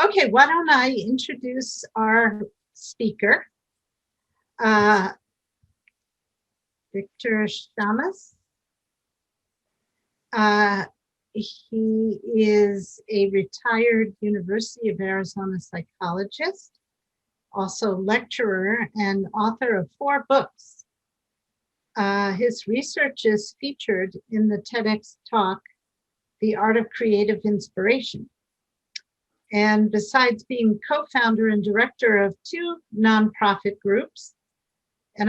Okay, why don't I introduce our speaker, Victor Shamas. He is a retired University of Arizona psychologist, also lecturer and author of 4 books. His research is featured in the TEDx talk, The Art of Creative Inspiration. And besides being co-founder and director of 2 nonprofit groups, and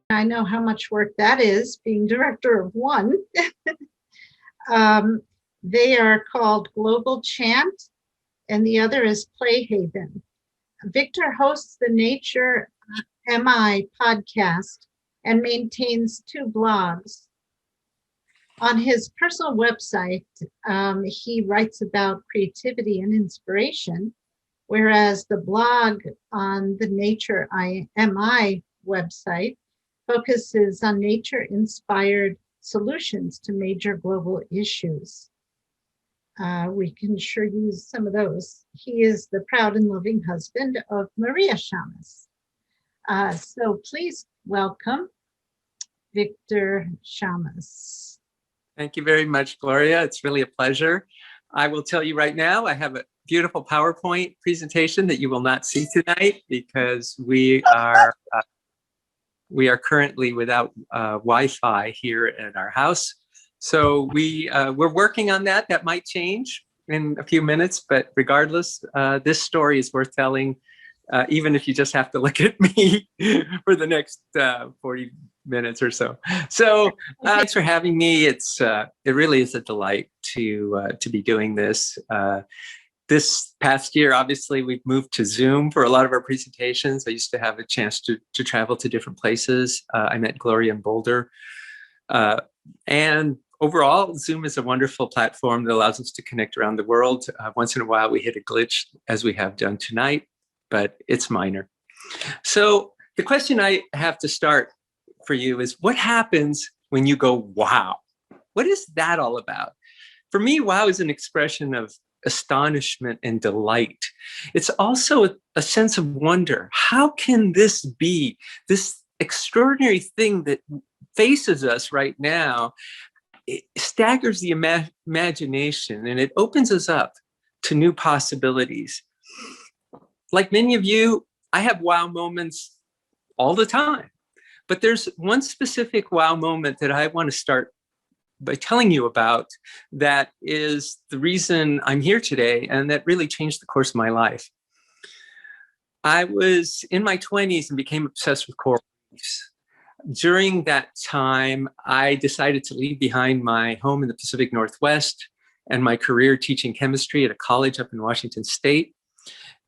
I know how much work that is, being director of 1. They are called Global Chant, and the other is Play Haven. Victor hosts the Nature MI podcast and maintains 2 blogs. On his personal website, he writes about creativity and inspiration, whereas the blog on the Nature MI website focuses on nature-inspired solutions to major global issues. We can sure use some of those. He is the proud and loving husband of Maria Shamas. So please welcome Victor Shamas. Thank you very much, Gloria. It's really a pleasure. I will tell you right now, I have a beautiful PowerPoint presentation that you will not see tonight because we are currently without Wi-Fi here at our house. So we're working on that. That might change in a few minutes, but regardless, this story is worth telling, even if you just have to look at me for the next 40 minutes or so. So thanks for having me. It really is a delight to be doing this. This past year, obviously, we've moved to Zoom for a lot of our presentations. I used to have a chance to travel to different places. I met Gloria in Boulder. And overall, Zoom is a wonderful platform that allows us to connect around the world. Once in a while, we hit a glitch, as we have done tonight, but it's minor. So the question I have to start for you is, what happens when you go, wow? What is that all about? For me, wow is an expression of astonishment and delight. It's also a sense of wonder. How can this be, this extraordinary thing that faces us right now? It staggers the imagination, and it opens us up to new possibilities. Like many of you, I have wow moments all the time, but there's one specific wow moment that I want to start by telling you about that is the reason I'm here today, and that really changed the course of my life. I was in my 20s and became obsessed with coral reefs. During that time, I decided to leave behind my home in the Pacific Northwest and my career teaching chemistry at a college up in Washington State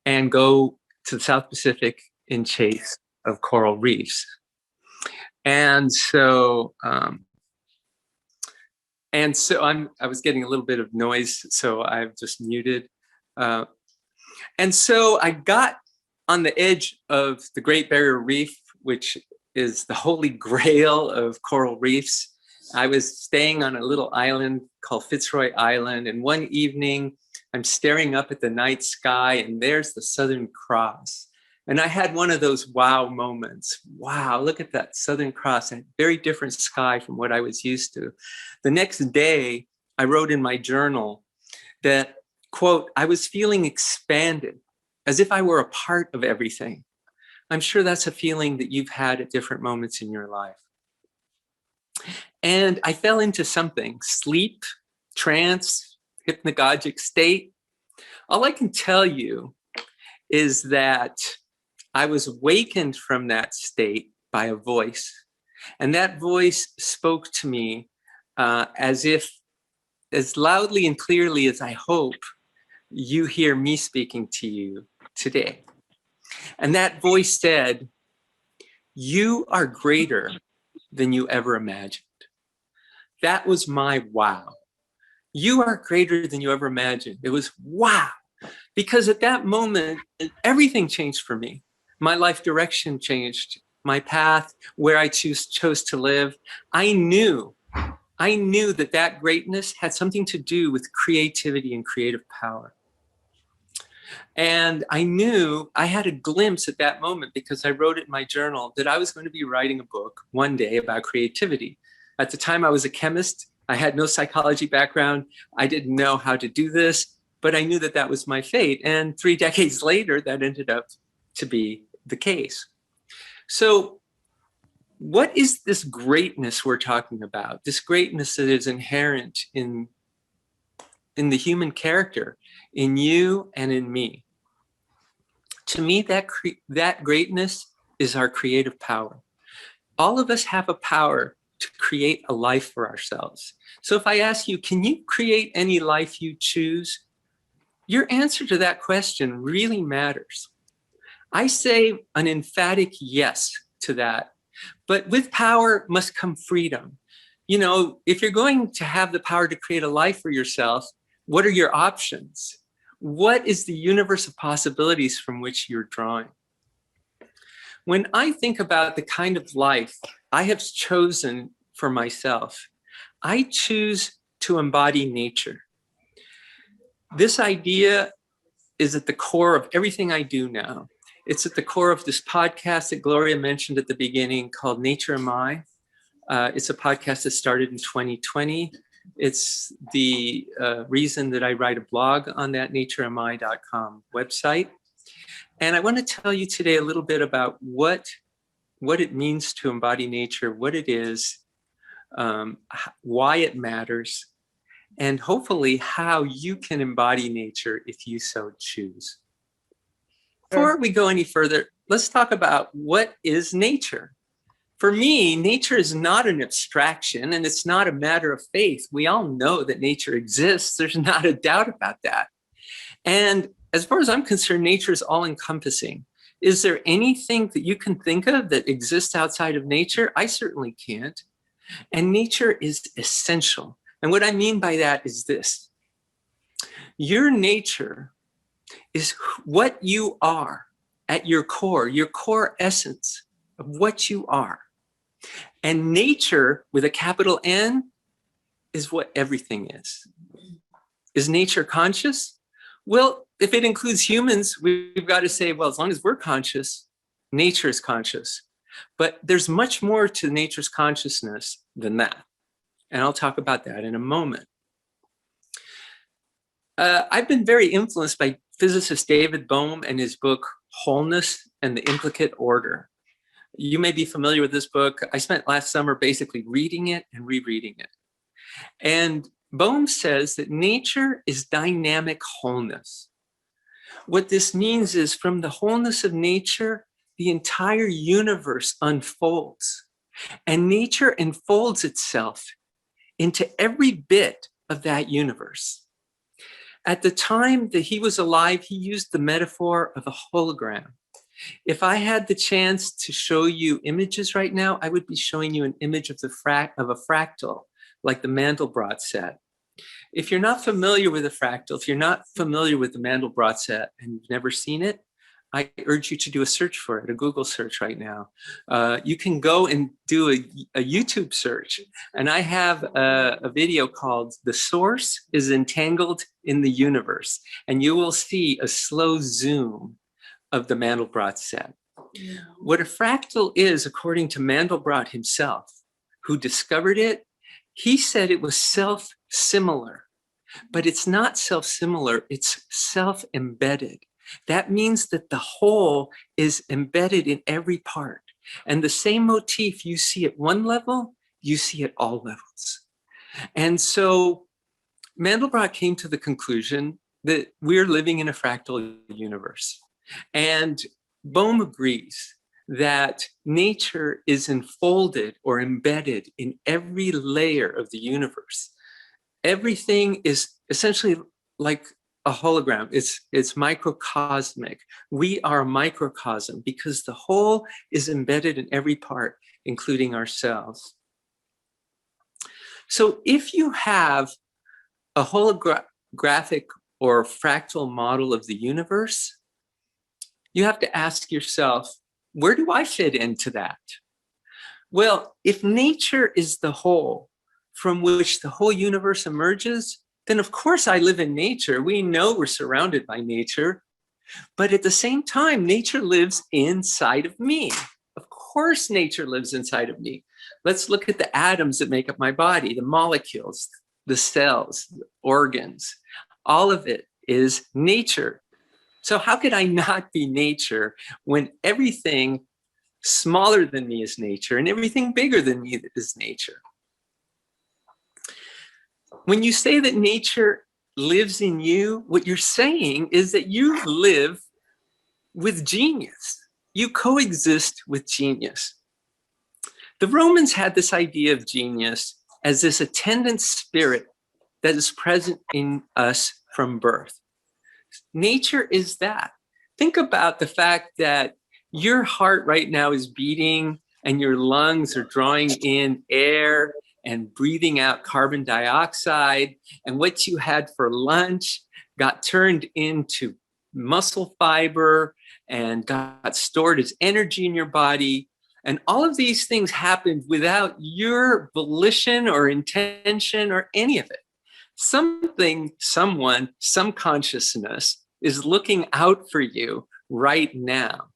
and go to the South Pacific in chase of coral reefs. And so I was getting a little bit of noise, so I've just muted. And so I got on the edge of the Great Barrier Reef, which is the holy grail of coral reefs. I was staying on a little island called Fitzroy Island, and one evening I'm staring up at the night sky, and there's the Southern Cross. And I had one of those wow moments. Wow, look at that Southern Cross, a very different sky from what I was used to. The next day, I wrote in my journal that, quote, I was feeling expanded, as if I were a part of everything. I'm sure that's a feeling that you've had at different moments in your life. And I fell into something, sleep, trance, hypnagogic state. All I can tell you is that I was awakened from that state by a voice. And that voice spoke to me as loudly and clearly as I hope you hear me speaking to you today. And that voice said, "You are greater than you ever imagined." That was my wow. You are greater than you ever imagined. It was wow. Because at that moment, everything changed for me. My life direction changed, my path, where I chose to live. I knew that greatness had something to do with creativity and creative power. And I knew I had a glimpse at that moment, because I wrote it in my journal, that I was going to be writing a book one day about creativity. At the time, I was a chemist. I had no psychology background. I didn't know how to do this, but I knew that that was my fate. And 3 decades later, that ended up to be the case. So what is this greatness we're talking about? This greatness that is inherent in the human character, in you and in me. To me, that greatness is our creative power. All of us have a power to create a life for ourselves. So if I ask you, can you create any life you choose? Your answer to that question really matters. I say an emphatic yes to that. But with power must come freedom. You know, if you're going to have the power to create a life for yourself, what are your options? What is the universe of possibilities from which you're drawing? When I think about the kind of life I have chosen for myself, I choose to embody nature. This idea is at the core of everything I do now. It's at the core of this podcast that Gloria mentioned at the beginning called Nature Am I. It's a podcast that started in 2020. It's the reason that I write a blog on that natureami.com website. And I want to tell you today a little bit about what it means to embody nature, what it is, why it matters, and hopefully how you can embody nature if you so choose. Before we go any further, let's talk about what is nature. For me, nature is not an abstraction, and it's not a matter of faith. We all know that nature exists. There's not a doubt about that. And as far as I'm concerned, nature is all-encompassing. Is there anything that you can think of that exists outside of nature? I certainly can't. And nature is essential. And what I mean by that is this. Your nature is what you are at your core essence of what you are. And nature, with a capital N, is what everything is. Is nature conscious? Well, if it includes humans, we've got to say, well, as long as we're conscious, nature is conscious. But there's much more to nature's consciousness than that. And I'll talk about that in a moment. I've been very influenced by physicist David Bohm and his book, Wholeness and the Implicate Order. You may be familiar with this book. I spent last summer basically reading it and rereading it. And Bohm says that nature is dynamic wholeness. What this means is from the wholeness of nature, the entire universe unfolds. And nature enfolds itself into every bit of that universe. At the time that he was alive, he used the metaphor of a hologram. If I had the chance to show you images right now, I would be showing you an image of a fractal, like the Mandelbrot set. If you're not familiar with a fractal, if you're not familiar with the Mandelbrot set and you've never seen it, I urge you to do a search for it, a Google search right now. You can go and do a YouTube search. And I have a video called "The Source is Entangled in the Universe." And you will see a slow zoom of the Mandelbrot set. What a fractal is, according to Mandelbrot himself, who discovered it, he said it was self-similar. But it's not self-similar, it's self-embedded. That means that the whole is embedded in every part. And the same motif you see at one level, you see at all levels. And so Mandelbrot came to the conclusion that we're living in a fractal universe. And Bohm agrees that nature is enfolded or embedded in every layer of the universe. Everything is essentially like a hologram. It's microcosmic. We are a microcosm because the whole is embedded in every part, including ourselves. So if you have a holographic or fractal model of the universe, you have to ask yourself, where do I fit into that? Well, if nature is the whole from which the whole universe emerges, then of course I live in nature. We know we're surrounded by nature, but at the same time, nature lives inside of me. Of course, nature lives inside of me. Let's look at the atoms that make up my body, the molecules, the cells, the organs. All of it is nature. So how could I not be nature when everything smaller than me is nature and everything bigger than me is nature? When you say that nature lives in you, what you're saying is that you live with genius. You coexist with genius. The Romans had this idea of genius as this attendant spirit that is present in us from birth. Nature is that. Think about the fact that your heart right now is beating and your lungs are drawing in air and breathing out carbon dioxide, and what you had for lunch got turned into muscle fiber and got stored as energy in your body. And all of these things happened without your volition or intention or any of it. Something, someone, some consciousness is looking out for you right now.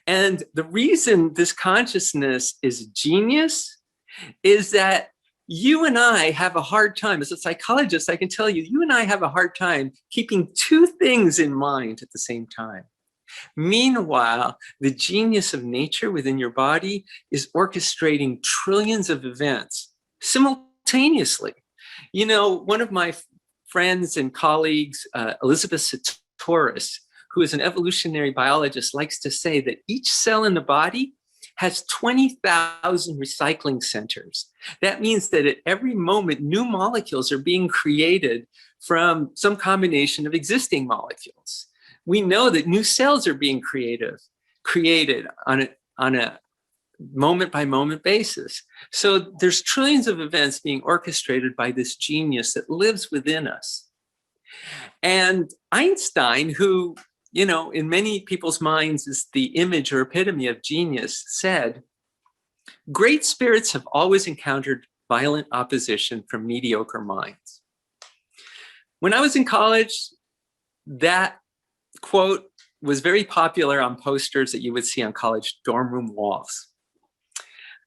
And the reason this consciousness is genius is that you and I have a hard time. As a psychologist, I can tell you, you and I have a hard time keeping two things in mind at the same time. Meanwhile, the genius of nature within your body is orchestrating trillions of events simultaneously. You know, one of my friends and colleagues, Elizabeth Sahtouris, who is an evolutionary biologist, likes to say that each cell in the body has 20,000 recycling centers. That means that at every moment, new molecules are being created from some combination of existing molecules. We know that new cells are being created on a moment by moment basis. So there's trillions of events being orchestrated by this genius that lives within us. And Einstein, who, you know, in many people's minds is the image or epitome of genius, said, "Great spirits have always encountered violent opposition from mediocre minds." When I was in college, that quote was very popular on posters that you would see on college dorm room walls.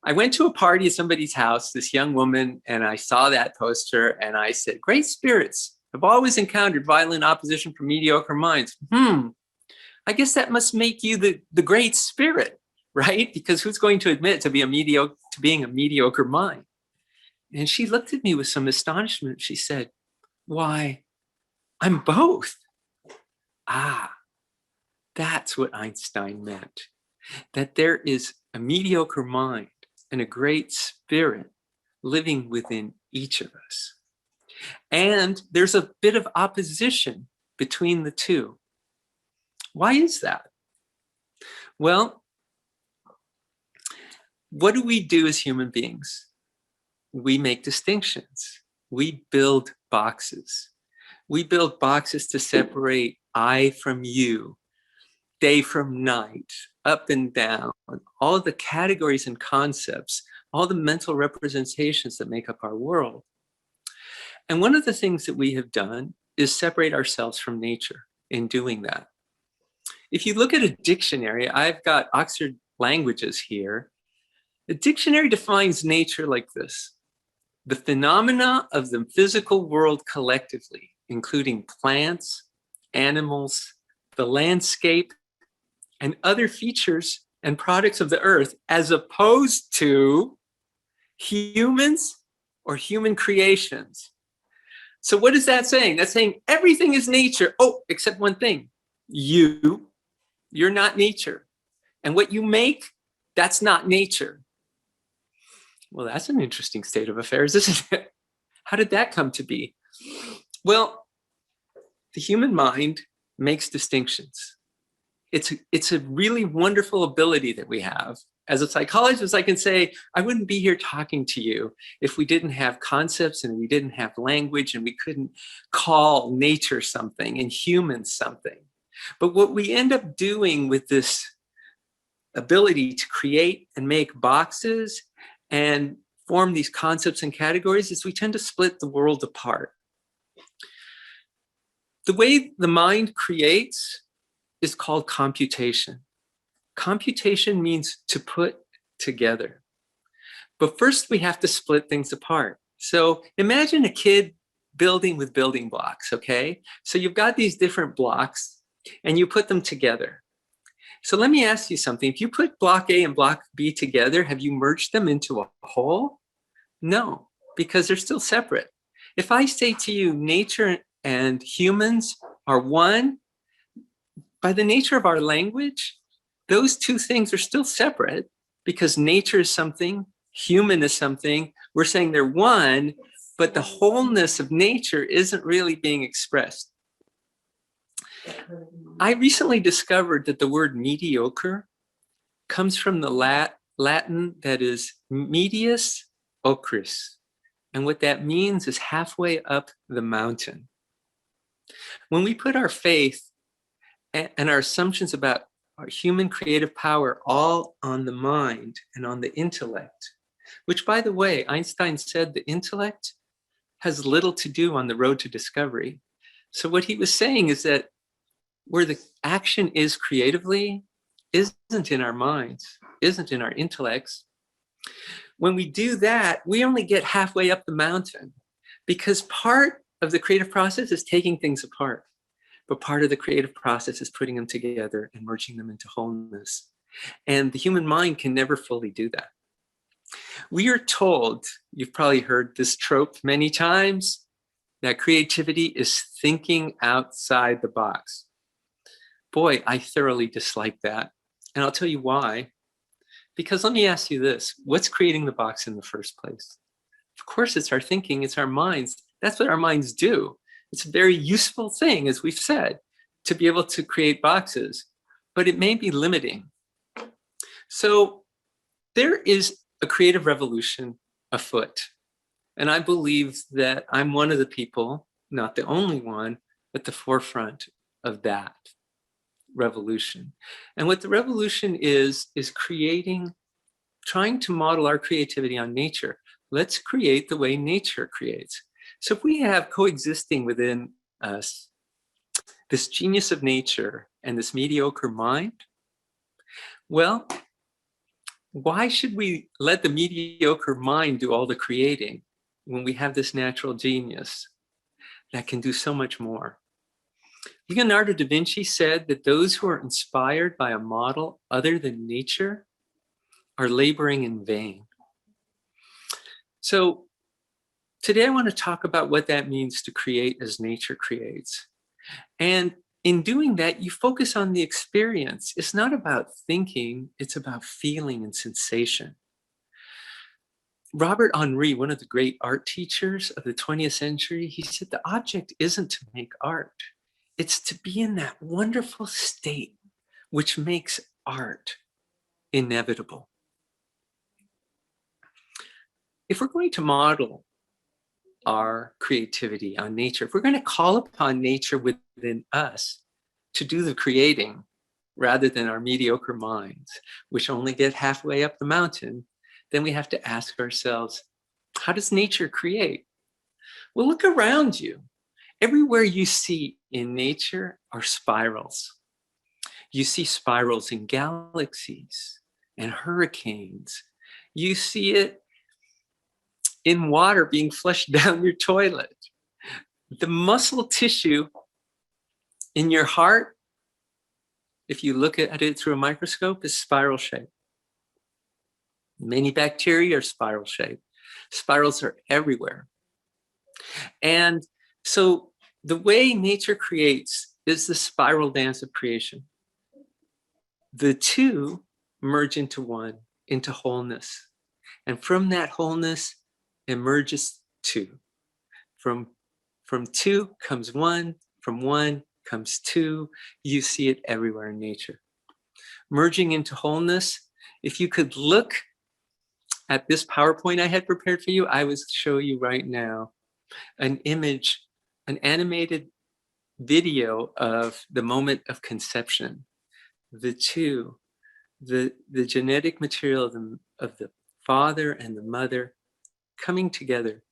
I went to a party at somebody's house, this young woman, and I saw that poster and I said, "Great spirits have always encountered violent opposition from mediocre minds. I guess that must make you the great spirit, right? Because who's going to admit to being a mediocre mind?" And she looked at me with some astonishment. She said, "Why, I'm both." Ah, that's what Einstein meant, that there is a mediocre mind and a great spirit living within each of us. And there's a bit of opposition between the two. Why is that? Well, what do we do as human beings? We make distinctions. We build boxes. We build boxes to separate I from you, day from night, up and down, all the categories and concepts, all the mental representations that make up our world. And one of the things that we have done is separate ourselves from nature in doing that. If you look at a dictionary, I've got Oxford Languages here. The dictionary defines nature like this: the phenomena of the physical world collectively, including plants, animals, the landscape, and other features and products of the earth, as opposed to humans or human creations. So what is that saying? That's saying everything is nature. Oh, except one thing. You're not nature. And what you make, that's not nature. Well, that's an interesting state of affairs, isn't it? How did that come to be? Well, the human mind makes distinctions. It's a really wonderful ability that we have. As a psychologist, I can say, I wouldn't be here talking to you if we didn't have concepts and we didn't have language and we couldn't call nature something and humans something. But what we end up doing with this ability to create and make boxes and form these concepts and categories is we tend to split the world apart. The way the mind creates is called computation. Computation means to put together. But first we have to split things apart. So imagine a kid building with building blocks, okay? So you've got these different blocks and you put them together. So let me ask you something. If you put block A and block B together, have you merged them into a whole? No, because they're still separate. If I say to you, nature and humans are one, by the nature of our language, those two things are still separate because nature is something, human is something. We're saying they're one, but the wholeness of nature isn't really being expressed. I recently discovered that the word mediocre comes from the Latin that is medius ocris. And what that means is halfway up the mountain. When we put our faith and our assumptions about our human creative power all on the mind and on the intellect, which, by the way, Einstein said the intellect has little to do on the road to discovery. So what he was saying is that where the action is creatively isn't in our minds, isn't in our intellects. When we do that, we only get halfway up the mountain because part of the creative process is taking things apart. But part of the creative process is putting them together and merging them into wholeness. And the human mind can never fully do that. We are told, you've probably heard this trope many times, that creativity is thinking outside the box. Boy, I thoroughly dislike that. And I'll tell you why. Because let me ask you this, what's creating the box in the first place? Of course, it's our thinking, it's our minds. That's what our minds do. It's a very useful thing, as we've said, to be able to create boxes, but it may be limiting. So there is a creative revolution afoot. And I believe that I'm one of the people, not the only one, at the forefront of that revolution. And what the revolution is trying to model our creativity on nature. Let's create the way nature creates. So if we have coexisting within us this genius of nature and this mediocre mind, well, why should we let the mediocre mind do all the creating when we have this natural genius that can do so much more? Leonardo da Vinci said that those who are inspired by a model other than nature are laboring in vain. So today I want to talk about what that means to create as nature creates. And in doing that, you focus on the experience. It's not about thinking, it's about feeling and sensation. Robert Henri, one of the great art teachers of the 20th century, he said the object isn't to make art. It's to be in that wonderful state which makes art inevitable. If we're going to model our creativity on nature, if we're going to call upon nature within us to do the creating rather than our mediocre minds, which only get halfway up the mountain, then we have to ask ourselves, how does nature create? Well, look around you. Everywhere you see in nature are spirals. You see spirals in galaxies and hurricanes. You see it in water being flushed down your toilet. The muscle tissue in your heart, if you look at it through a microscope, is spiral shaped. Many bacteria are spiral shaped. Spirals are everywhere. And so the way nature creates is the spiral dance of creation. The two merge into one, into wholeness. And from that wholeness emerges two. From two comes one, from one comes two. You see it everywhere in nature. Merging into wholeness. If you could look at this PowerPoint I had prepared for you, I would show you right now an image, an animated video of the moment of conception. The two, the genetic material of the father and the mother coming together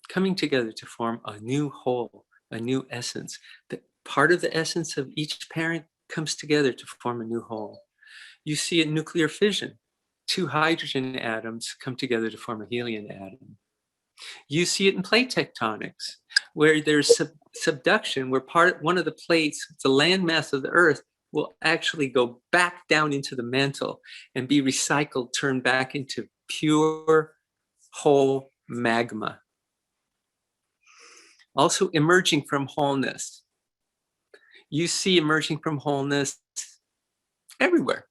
to form a new whole, a new essence. That part of the essence of each parent comes together to form a new whole. You see it in nuclear fission. Two hydrogen atoms come together to form a helium atom. You see it in plate tectonics, where there's subduction, where one of the plates, the landmass of the Earth, will actually go back down into the mantle and be recycled, turned back into pure, whole magma. Also emerging from wholeness. You see emerging from wholeness everywhere.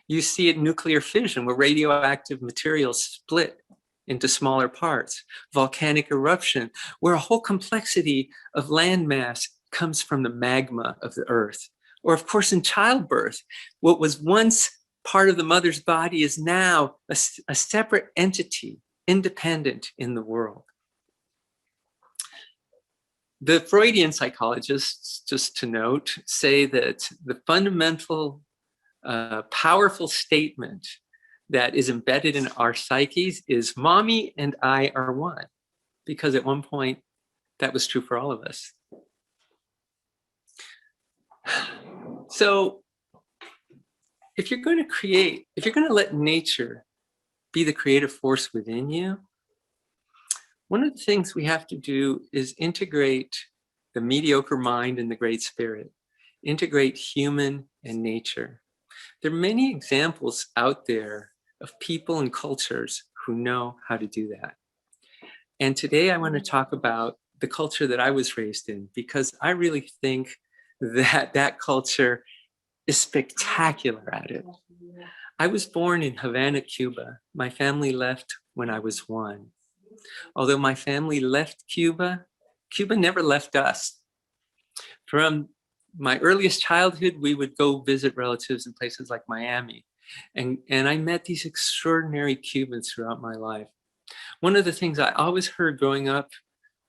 You see it in nuclear fission, where radioactive materials split into smaller parts. Volcanic eruption, where a whole complexity of landmass comes from the magma of the Earth. Or of course in childbirth, what was once part of the mother's body is now a separate entity, independent in the world. The Freudian psychologists, just to note, say that the fundamental powerful statement that is embedded in our psyches is mommy and I are one, because at one point that was true for all of us. So if you're going to let nature be the creative force within you, one of the things we have to do is integrate the mediocre mind and the great spirit, integrate human and nature. There are many examples out there of people and cultures who know how to do that. And today I want to talk about the culture that I was raised in, because I really think that that culture is spectacular at it. I was born in Havana, Cuba. My family left when I was 1. Although my family left Cuba, Cuba never left us. From my earliest childhood, we would go visit relatives in places like Miami. And I met these extraordinary Cubans throughout my life. One of the things I always heard growing up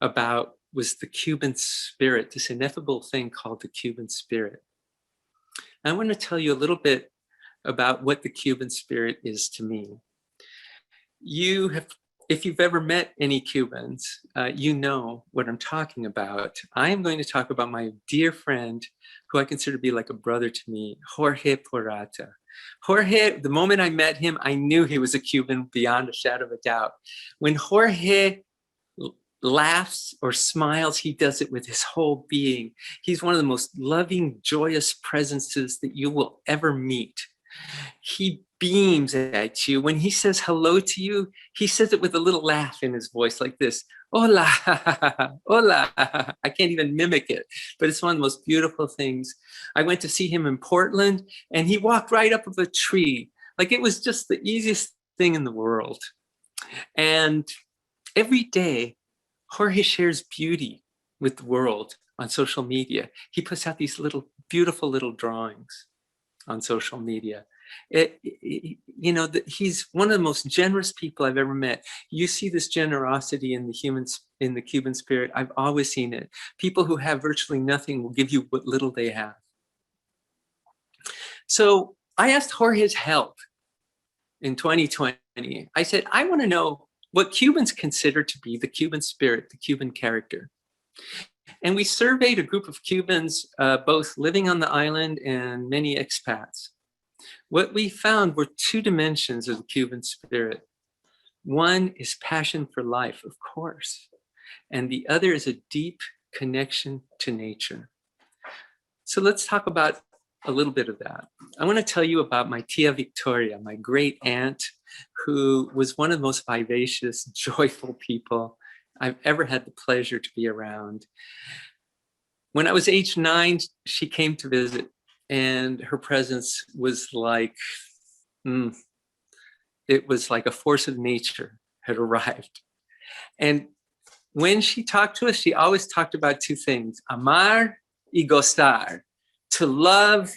about was the Cuban spirit, this ineffable thing called the Cuban spirit. I want to tell you a little bit about what the Cuban spirit is to me. If you've ever met any Cubans, you know what I'm talking about. I am going to talk about my dear friend, who I consider to be like a brother to me, Jorge Porrata. Jorge, the moment I met him, I knew he was a Cuban beyond a shadow of a doubt. When Jorge laughs or smiles, he does it with his whole being. He's one of the most loving, joyous presences that you will ever meet. He beams at you. When he says hello to you, he says it with a little laugh in his voice like this. Hola, hola. I can't even mimic it, but it's one of the most beautiful things. I went to see him in Portland, and he walked right up of a tree. Like it was just the easiest thing in the world. And every day, Jorge shares beauty with the world on social media. He puts out these beautiful little drawings on social media. He's one of the most generous people I've ever met. You see this generosity in the Cuban spirit. I've always seen it. People who have virtually nothing will give you what little they have. So I asked Jorge's help in 2020. I said, I want to know what Cubans consider to be the Cuban spirit, the Cuban character. And we surveyed a group of Cubans, both living on the island and many expats. What we found were 2 dimensions of the Cuban spirit. One is passion for life, of course, and the other is a deep connection to nature. So let's talk about a little bit of that. I want to tell you about my tia Victoria, my great aunt, who was one of the most vivacious, joyful people I've ever had the pleasure to be around. When I was age 9, she came to visit, and her presence was like It was like a force of nature had arrived. And when she talked to us, she always talked about two things: amar y gozar, to love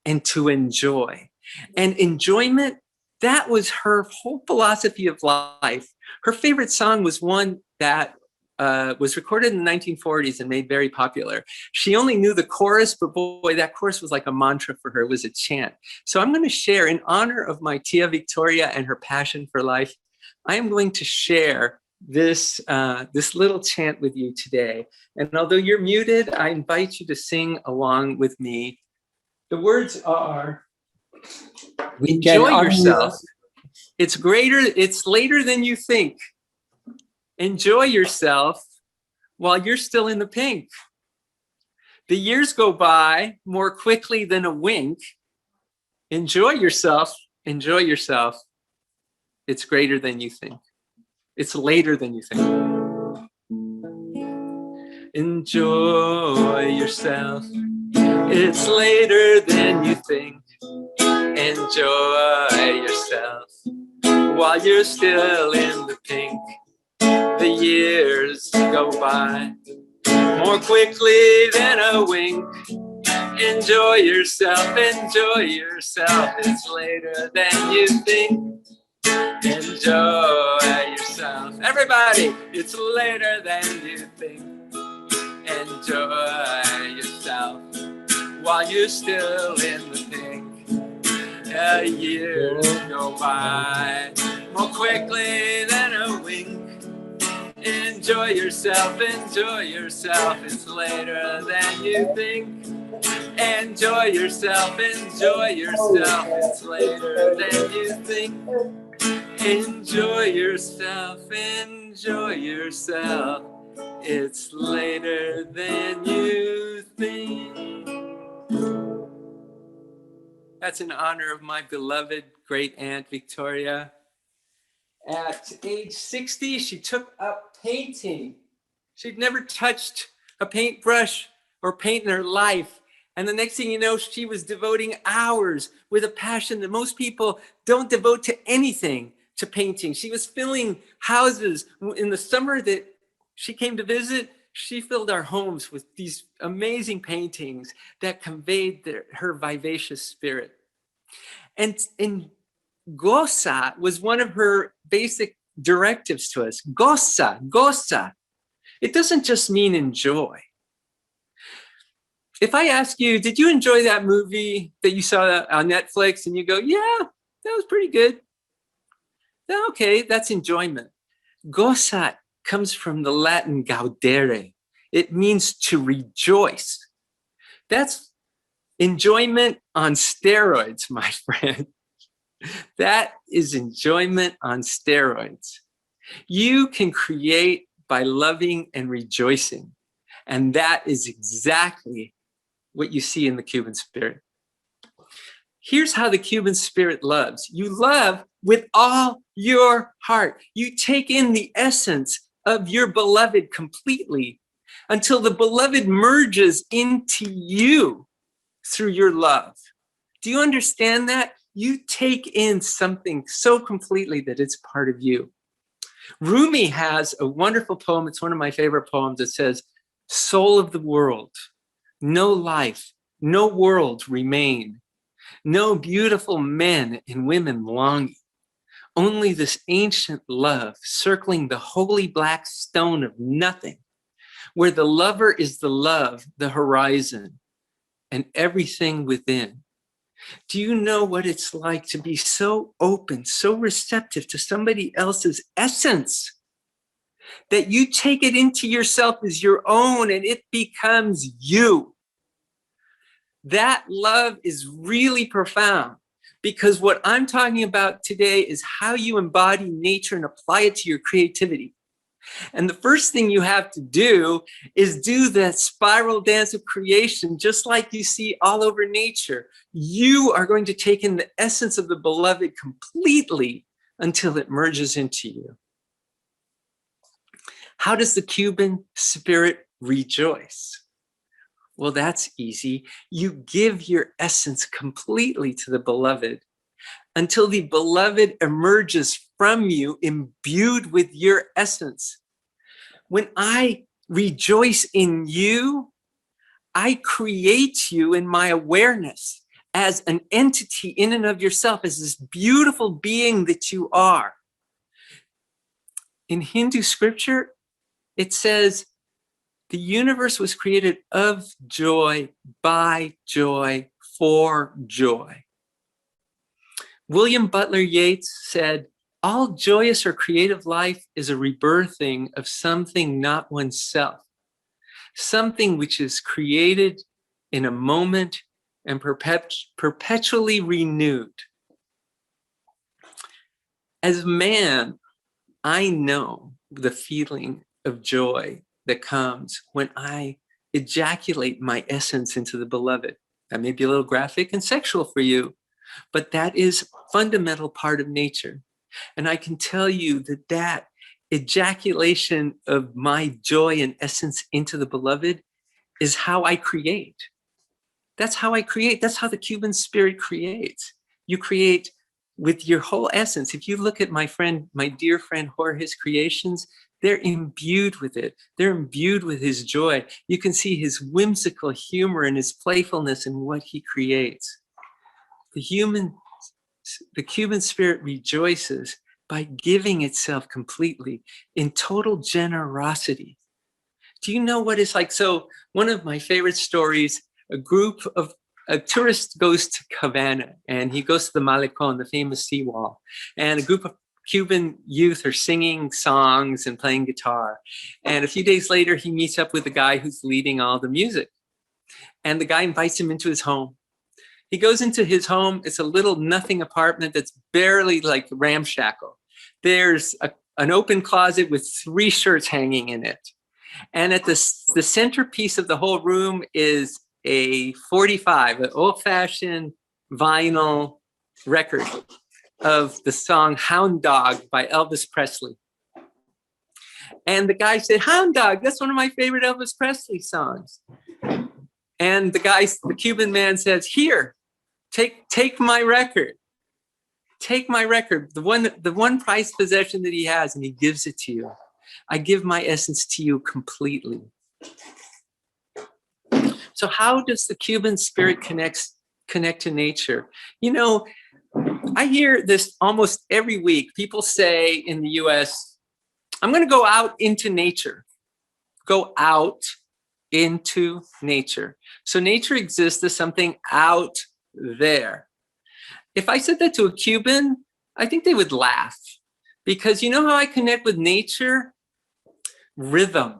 and to enjoy. And enjoyment, that was her whole philosophy of life. Her favorite song was one that was recorded in the 1940s and made very popular. She only knew the chorus, but boy, that chorus was like a mantra for her. It was a chant. So I'm going to share, in honor of my Tia Victoria and her passion for life, I am going to share this little chant with you today. And although you're muted, I invite you to sing along with me. The words are, enjoy yourself. It's later than you think. Enjoy yourself while you're still in the pink. The years go by more quickly than a wink. Enjoy yourself. Enjoy yourself. It's greater than you think. It's later than you think. Enjoy yourself. It's later than you think. Enjoy yourself while you're still in the pink. The years go by more quickly than a wink. Enjoy yourself, enjoy yourself. It's later than you think. Enjoy yourself. Everybody, it's later than you think. Enjoy yourself while you're still in the pink. Years go by more quickly than a wink. Enjoy yourself, enjoy yourself. It's later than you think. Enjoy yourself, enjoy yourself. It's later than you think. Enjoy yourself, enjoy yourself. It's later than you think. That's in honor of my beloved great aunt Victoria. At age 60, she took up painting. She'd never touched a paintbrush or paint in her life. And the next thing you know, she was devoting hours with a passion that most people don't devote to anything, to painting. She was filling houses. In the summer that she came to visit, she filled our homes with these amazing paintings that conveyed her vivacious spirit. And goza was one of her basic directives to us. Goza, goza. It doesn't just mean enjoy. If I ask you, did you enjoy that movie that you saw on Netflix? And you go, yeah, that was pretty good. Okay, that's enjoyment. Goza comes from the Latin gaudere. It means to rejoice. That's enjoyment on steroids, my friend. That is enjoyment on steroids. You can create by loving and rejoicing. And that is exactly what you see in the Cuban Spirit. Here's how the Cuban Spirit loves. You love with all your heart. You take in the essence of your beloved completely until the beloved merges into you through your love. Do you understand that? You take in something so completely that it's part of you. Rumi has a wonderful poem. It's one of my favorite poems. It says, soul of the world, no life, no world remain, no beautiful men and women longing, only this ancient love circling the holy black stone of nothing, where the lover is the love, the horizon, and everything within. Do you know what it's like to be so open, so receptive to somebody else's essence that you take it into yourself as your own and it becomes you? That love is really profound, because what I'm talking about today is how you embody nature and apply it to your creativity. And the first thing you have to do is do that spiral dance of creation, just like you see all over nature. You are going to take in the essence of the beloved completely until it merges into you. How does the Cuban Spirit rejoice? Well, that's easy. You give your essence completely to the beloved, until the beloved emerges from you, imbued with your essence. When I rejoice in you, I create you in my awareness as an entity in and of yourself, as this beautiful being that you are. In Hindu scripture, it says, the universe was created of joy, by joy, for joy. William Butler Yeats said, all joyous or creative life is a rebirthing of something not oneself, something which is created in a moment and perpetually renewed. As a man, I know the feeling of joy that comes when I ejaculate my essence into the beloved. That may be a little graphic and sexual for you, but that is a fundamental part of nature. And I can tell you that that ejaculation of my joy and essence into the beloved is how I create. That's how I create. That's how the Cuban spirit creates. You create with your whole essence. If you look at my dear friend Jorge's creations, they're imbued with it. They're imbued with his joy. You can see his whimsical humor and his playfulness in what he creates. The Cuban spirit rejoices by giving itself completely in total generosity. Do you know what it's like? So one of my favorite stories, a tourist goes to Havana and he goes to the Malecon, the famous seawall, and a group of Cuban youth are singing songs and playing guitar. And a few days later, he meets up with the guy who's leading all the music. And the guy invites him into his home. He goes into his home. It's a little nothing apartment that's barely like ramshackle. There's an open closet with 3 shirts hanging in it. And at the centerpiece of the whole room is a 45, an old-fashioned vinyl record of the song Hound Dog by Elvis Presley. And the guy said, Hound Dog, that's one of my favorite Elvis Presley songs. And the Cuban man says, here, take my record. Take my record, the one prized possession that he has, and he gives it to you. I give my essence to you completely. So how does the Cuban spirit connect to nature? You know, I hear this almost every week. People say in the US, I'm going to go out into nature. Go out into nature. So nature exists as something out there. If I said that to a Cuban, I think they would laugh. Because you know how I connect with nature? Rhythm,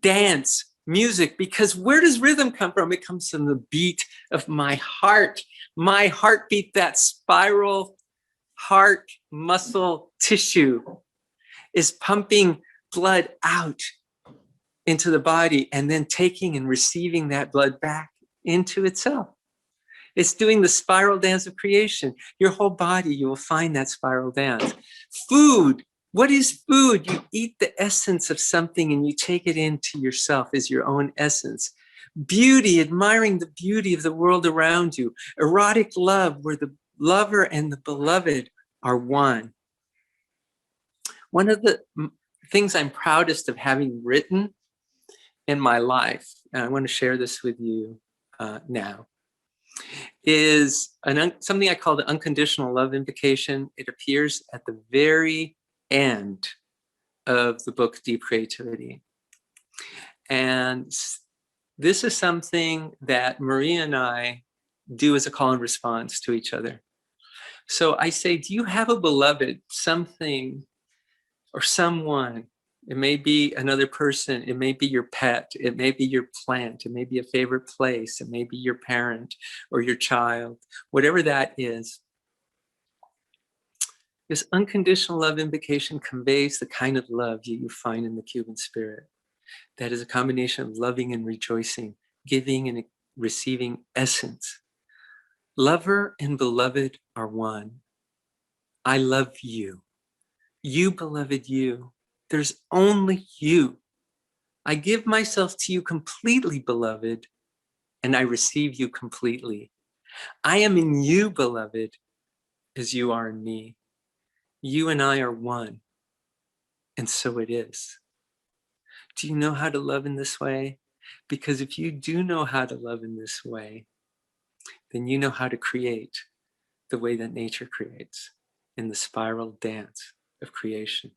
dance, music. Because where does rhythm come from? It comes from the beat of my heart. My heartbeat, that spiral heart muscle tissue is pumping blood out into the body and then taking and receiving that blood back into itself. It's doing the spiral dance of creation. Your whole body, you will find that spiral dance. Food. What is food? You eat the essence of something and you take it into yourself as your own essence. Beauty, admiring the beauty of the world around you. Erotic love, where the lover and the beloved are one. One of the things I'm proudest of having written in my life, and I want to share this with you now, is something I call the unconditional love invocation. It appears at the very end of the book, Deep Creativity. And this is something that Maria and I do as a call and response to each other. So I say, do you have a beloved, something or someone? It may be another person, it may be your pet, it may be your plant, it may be a favorite place, it may be your parent or your child, whatever that is. This unconditional love invocation conveys the kind of love you find in the Cuban spirit. That is a combination of loving and rejoicing, giving and receiving essence. Lover and beloved are one. I love you. You, beloved, you. There's only you. I give myself to you completely, beloved, and I receive you completely. I am in you, beloved, as you are in me. You and I are one, and so it is. Do you know how to love in this way? Because if you do know how to love in this way, then you know how to create the way that nature creates in the spiral dance of creation.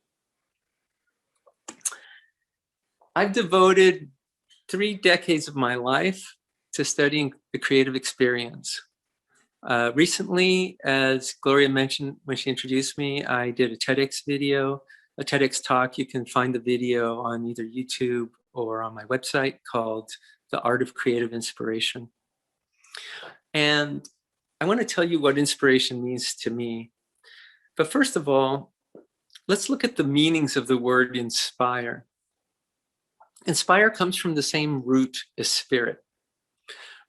I've devoted 3 decades of my life to studying the creative experience. Recently, as Gloria mentioned when she introduced me, I did a TEDx video, a TEDx talk. You can find the video on either YouTube or on my website called The Art of Creative Inspiration. And I want to tell you what inspiration means to me. But first of all, let's look at the meanings of the word inspire. Inspire comes from the same root as spirit.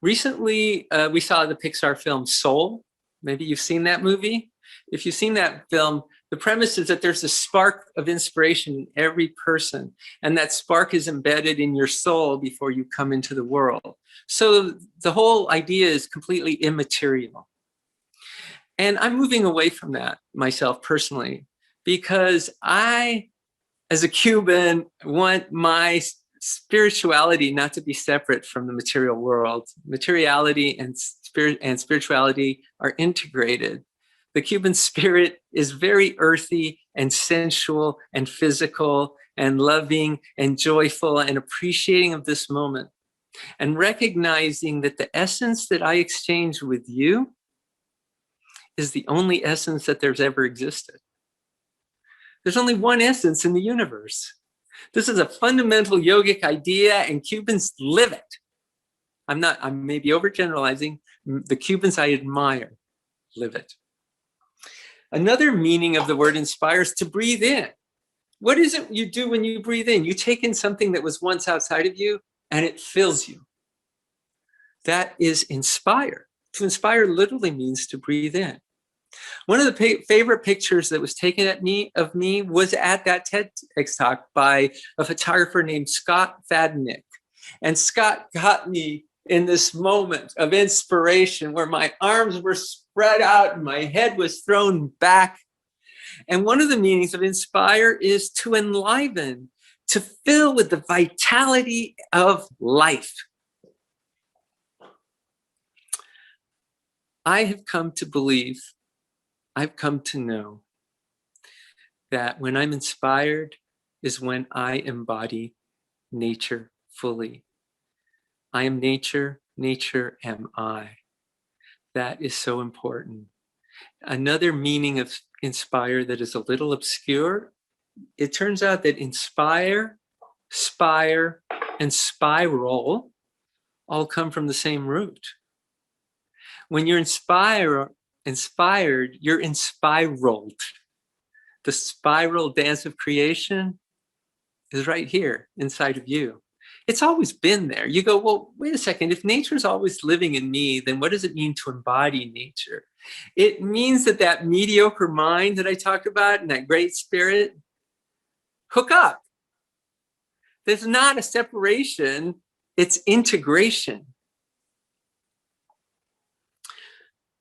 Recently, we saw the Pixar film Soul. Maybe you've seen that movie. If you've seen that film, the premise is that there's a spark of inspiration in every person, and that spark is embedded in your soul before you come into the world. So the whole idea is completely immaterial. And I'm moving away from that myself personally, because I, as a Cuban, want my spirituality not to be separate from the material world. Materiality and spirituality are integrated. The Cuban spirit is very earthy and sensual and physical and loving and joyful and appreciating of this moment, and recognizing that the essence that I exchange with you is the only essence that there's ever existed. There's only one essence in the universe. This is a fundamental yogic idea, and Cubans live it. I'm maybe overgeneralizing. The Cubans I admire live it. Another meaning of the word inspire is to breathe in. What is it you do when you breathe in? You take in something that was once outside of you, and it fills you. That is inspire. To inspire literally means to breathe in. One of the favorite pictures that was taken of me was at that TEDx talk by a photographer named Scott Fadnick. And Scott got me in this moment of inspiration where my arms were spread out and my head was thrown back. And one of the meanings of inspire is to enliven, to fill with the vitality of life. I have come to believe, I've come to know that when I'm inspired is when I embody nature fully. I am nature, nature am I. That is so important. Another meaning of inspire that is a little obscure, it turns out that inspire, spire, and spiral all come from the same root. When you're inspired, you're inspiraled. The spiral dance of creation is right here inside of you. It's always been there. You go, well, wait a second. If nature's always living in me, then what does it mean to embody nature? It means that that mediocre mind that I talk about and that great spirit hook up. There's not a separation. It's integration.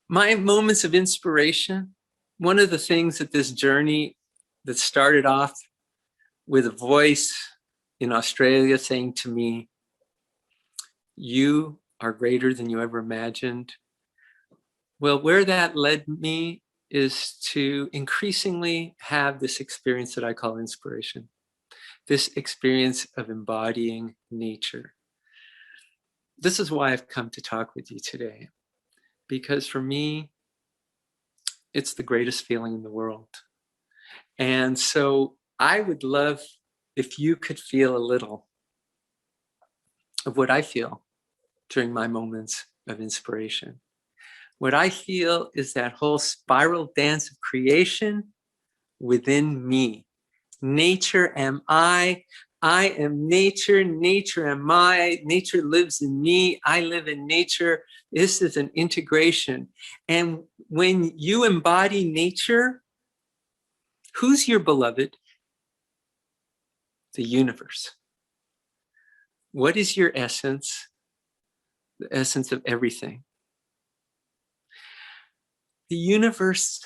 My moments of inspiration, one of the things that this journey that started off with a voice in Australia saying to me, you are greater than you ever imagined. Well, where that led me is to increasingly have this experience that I call inspiration, this experience of embodying nature. This is why I've come to talk with you today, because for me, it's the greatest feeling in the world. And so I would love if you could feel a little of what I feel during my moments of inspiration. What I feel is that whole spiral dance of creation within me. Nature am I am nature, nature am I, nature lives in me, I live in nature. This is an integration. And when you embody nature, who's your beloved? The universe. What is your essence? The essence of everything. The universe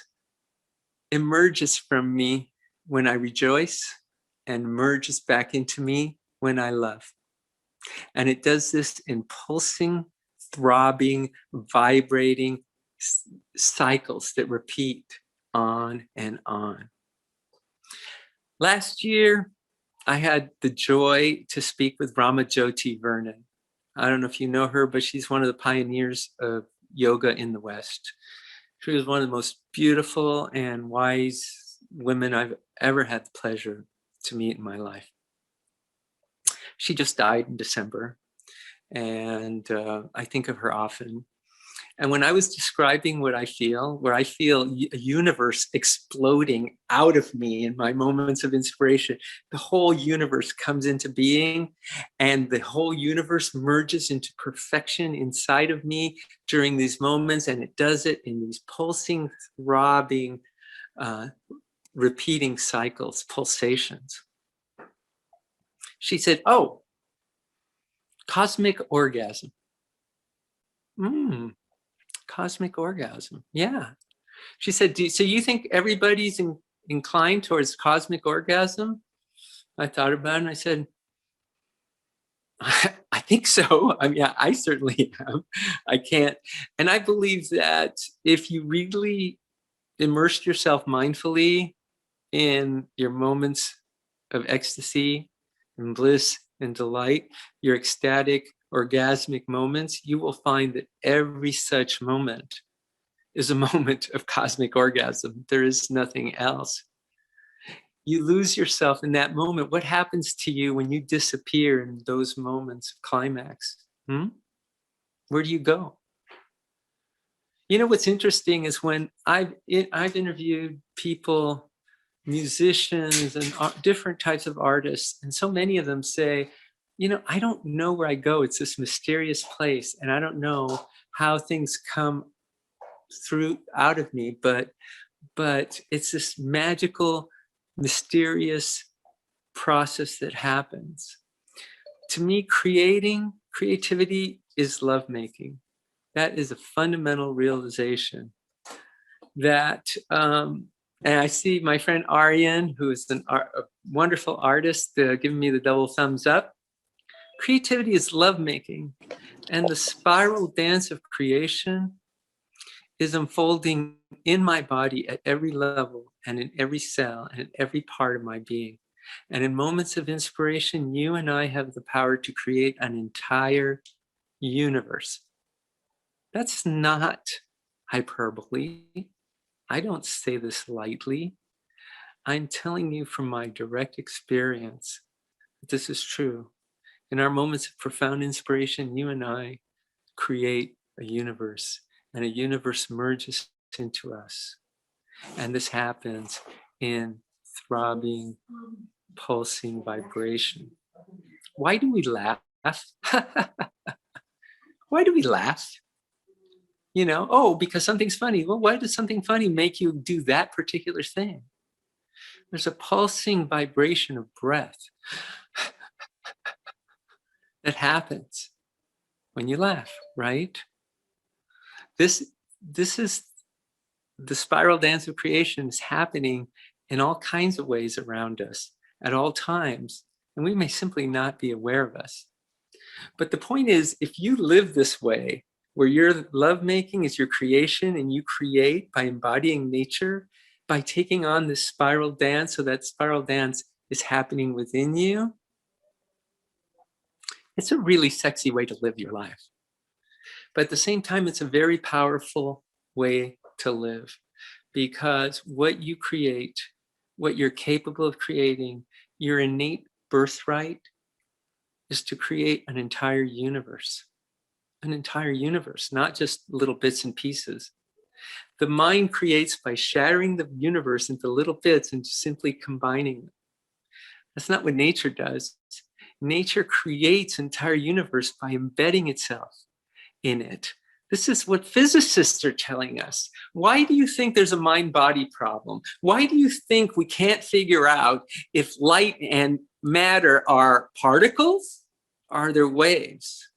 emerges from me when I rejoice and merges back into me when I love. And it does this in pulsing, throbbing, vibrating cycles that repeat on and on. Last year, I had the joy to speak with Ramajoti Vernon. I don't know if you know her, but she's one of the pioneers of yoga in the West. She was one of the most beautiful and wise women I've ever had the pleasure to meet in my life. She just died in December, and I think of her often. And when I was describing what I feel, where I feel a universe exploding out of me in my moments of inspiration, the whole universe comes into being, and the whole universe merges into perfection inside of me during these moments, and it does it in these pulsing, throbbing, repeating cycles, pulsations. She said, "Oh, cosmic orgasm." Cosmic orgasm. Yeah. She said, so you think everybody's inclined towards cosmic orgasm? I thought about it and I said, I think so. I mean, yeah, I certainly am. I can't. And I believe that if you really immerse yourself mindfully in your moments of ecstasy and bliss and delight, your ecstatic, orgasmic moments, you will find that every such moment is a moment of cosmic orgasm. There is nothing else. You lose yourself in that moment. What happens to you when you disappear in those moments of climax? Where do you go? You know, what's interesting is when I've interviewed people, musicians and different types of artists, and so many of them say, you know, I don't know where I go. It's this mysterious place, and I don't know how things come through out of me, but it's this magical, mysterious process that happens. To me, creativity is lovemaking. That is a fundamental realization that, and I see my friend Aryan, who is a wonderful artist, giving me the double thumbs up. Creativity is lovemaking, and the spiral dance of creation is unfolding in my body at every level and in every cell and in every part of my being. And in moments of inspiration, you and I have the power to create an entire universe. That's not hyperbole. I don't say this lightly. I'm telling you from my direct experience that this is true. In our moments of profound inspiration, you and I create a universe, and a universe merges into us. And this happens in throbbing, pulsing vibration. Why do we laugh? Why do we laugh? You know, oh, because something's funny. Well, why does something funny make you do that particular thing? There's a pulsing vibration of breath that happens when you laugh, right? This is the spiral dance of creation is happening in all kinds of ways around us at all times, and we may simply not be aware of us. But the point is, if you live this way, where your lovemaking is your creation and you create by embodying nature, by taking on this spiral dance, so that spiral dance is happening within you, it's a really sexy way to live your life. But at the same time, it's a very powerful way to live, because what you create, what you're capable of creating, your innate birthright is to create an entire universe, not just little bits and pieces. The mind creates by shattering the universe into little bits and simply combining them. That's not what nature does. Nature creates an entire universe by embedding itself in it. This is what physicists are telling us. Why do you think there's a mind-body problem? Why do you think we can't figure out if light and matter are particles? Are there waves?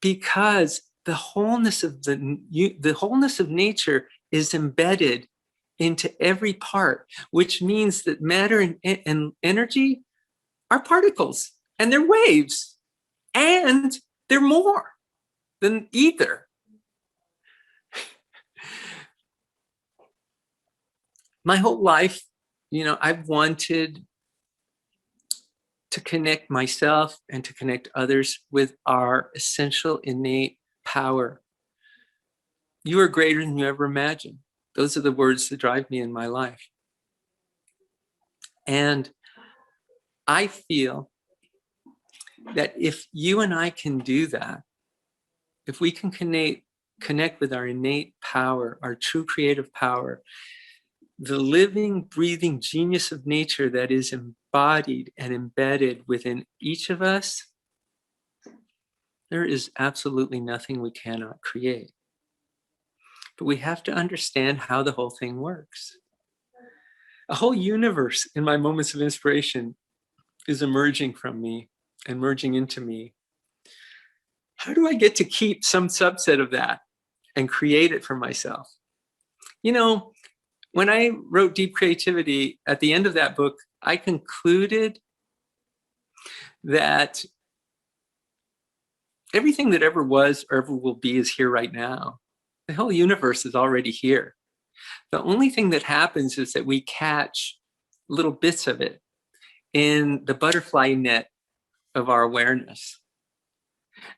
Because the wholeness of nature is embedded into every part, which means that matter and energy are particles, and they're waves, and they're more than either. My whole life, I've wanted to connect myself and to connect others with our essential innate power. You are greater than you ever imagined. Those are the words that drive me in my life. And I feel that if you and I can do that, if we can connect with our innate power, our true creative power, the living, breathing genius of nature that is embodied and embedded within each of us, there is absolutely nothing we cannot create. But we have to understand how the whole thing works. A whole universe in my moments of inspiration is emerging from me and merging into me. How do I get to keep some subset of that and create it for myself? When I wrote Deep Creativity, at the end of that book, I concluded that everything that ever was or ever will be is here right now. The whole universe is already here. The only thing that happens is that we catch little bits of it in the butterfly net of our awareness.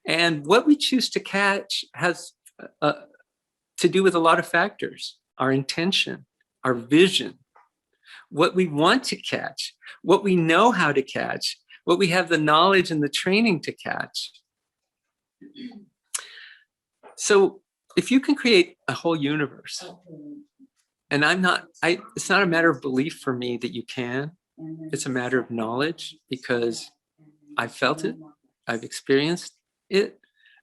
And what we choose to catch has to do with a lot of factors: our intention, our vision, what we want to catch, what we know how to catch, what we have the knowledge and the training to catch. So if you can create a whole universe, and it's not a matter of belief for me that you can, it's a matter of knowledge, because I've felt it, I've experienced it,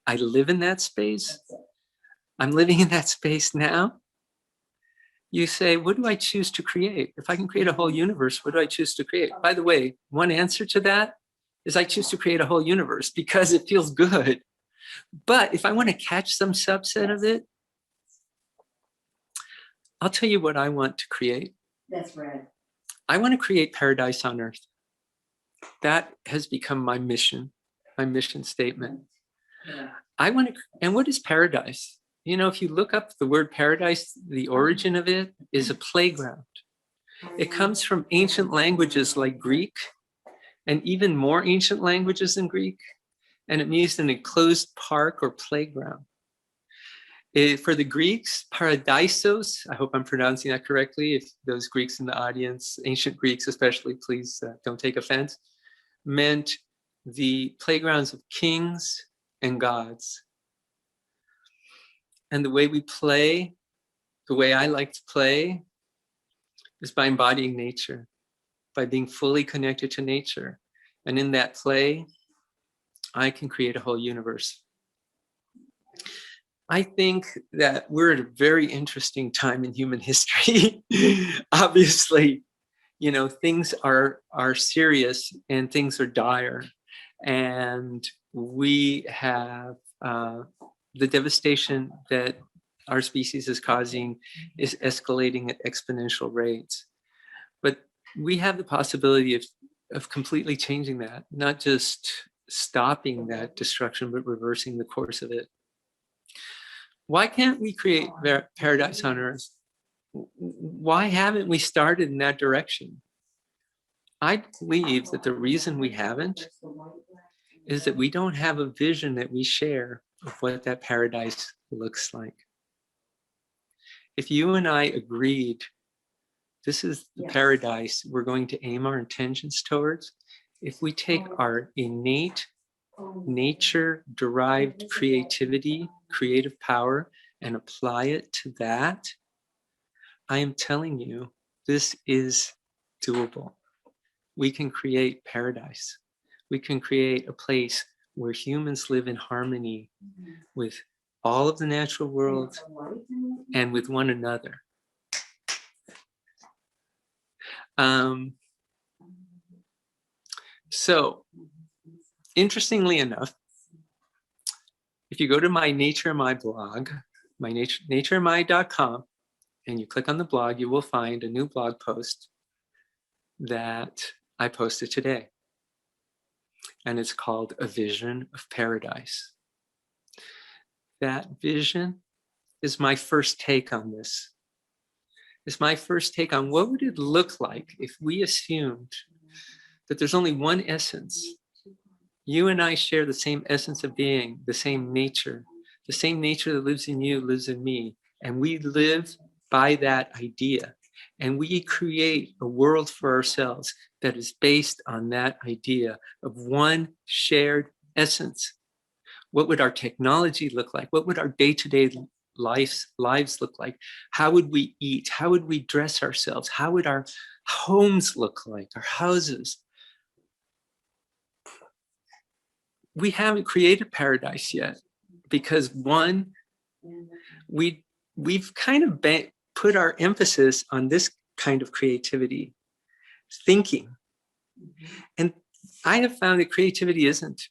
I live in that space, I'm living in that space now. You say, what do I choose to create? If I can create a whole universe, what do I choose to create? By the way, one answer to that is I choose to create a whole universe because it feels good. But if I want to catch some subset of it, I'll tell you what I want to create. That's right. I want to create paradise on earth. That has become my mission statement. Yeah. And what is paradise? If you look up the word paradise, the origin of it is a playground. It comes from ancient languages like Greek, and even more ancient languages than Greek. And it means an enclosed park or playground. For the Greeks, paradisos, I hope I'm pronouncing that correctly. If those Greeks in the audience, ancient Greeks especially, please don't take offense, meant the playgrounds of kings and gods. And the way we play, the way I like to play, is by embodying nature, by being fully connected to nature. And in that play, I can create a whole universe. I think that we're at a very interesting time in human history. Obviously, things are serious and things are dire. And we have the devastation that our species is causing is escalating at exponential rates. But we have the possibility of completely changing that, not just stopping that destruction, but reversing the course of it. Why can't we create paradise on earth? Why haven't we started in that direction? I believe that the reason we haven't is that we don't have a vision that we share of what that paradise looks like. If you and I agreed, this is the paradise we're going to aim our intentions towards, if we take our innate, nature-derived creativity, creative power, and apply it to that, I am telling you, this is doable. We can create paradise. We can create a place where humans live in harmony with all of the natural world and with one another. So, interestingly enough, if you go to my Nature in My blog, my natureinmy.com, and you click on the blog, you will find a new blog post that I posted today. And it's called A Vision of Paradise. That vision is my first take on this. It's my first take on what would it look like if we assumed that there's only one essence. You and I share the same essence of being, the same nature that lives in you, lives in me. And we live by that idea. And we create a world for ourselves that is based on that idea of one shared essence. What would our technology look like? What would our day-to-day lives look like? How would we eat? How would we dress ourselves? How would our homes look like, our houses? We haven't created paradise yet because one, we've kind of put our emphasis on this kind of creativity, thinking. And I have found that creativity isn't.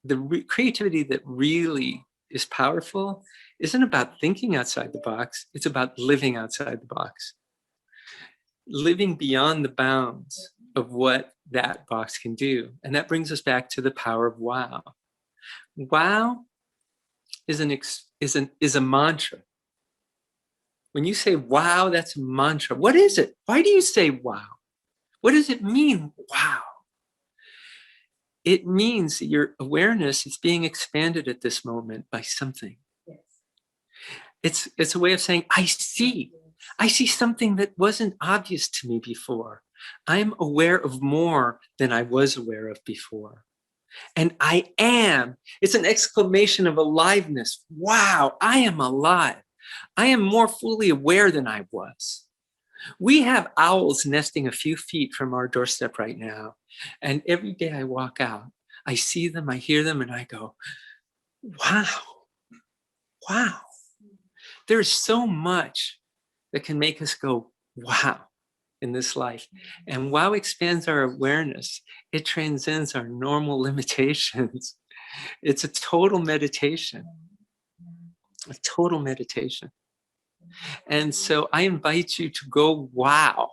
The creativity that really is powerful isn't about thinking outside the box. It's about living outside the box, living beyond the bounds of what that box can do. And that brings us back to the power of wow. Wow is a mantra. When you say wow, that's a mantra. What is it? Why do you say wow? What does it mean, wow? It means that your awareness is being expanded at this moment by something. Yes. It's a way of saying, I see something that wasn't obvious to me before. I'm aware of more than I was aware of before. And I am. It's an exclamation of aliveness. Wow, I am alive. I am more fully aware than I was. We have owls nesting a few feet from our doorstep right now. And every day I walk out, I see them, I hear them, and I go, wow, wow. There's so much that can make us go, wow, in this life. And wow expands our awareness. It transcends our normal limitations. It's a total meditation, a total meditation. And so I invite you to go, wow.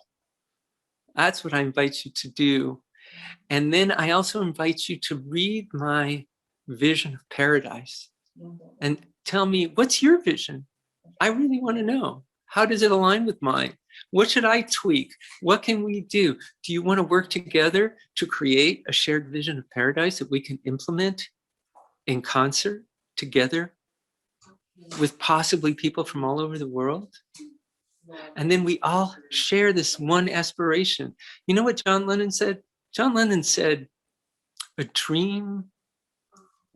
That's what I invite you to do. And then I also invite you to read my vision of paradise and tell me, what's your vision? I really want to know. How does it align with mine? What should I tweak? What can we do? Do you want to work together to create a shared vision of paradise that we can implement in concert together with possibly people from all over the world? And then we all share this one aspiration. You know what John Lennon said? John Lennon said, a dream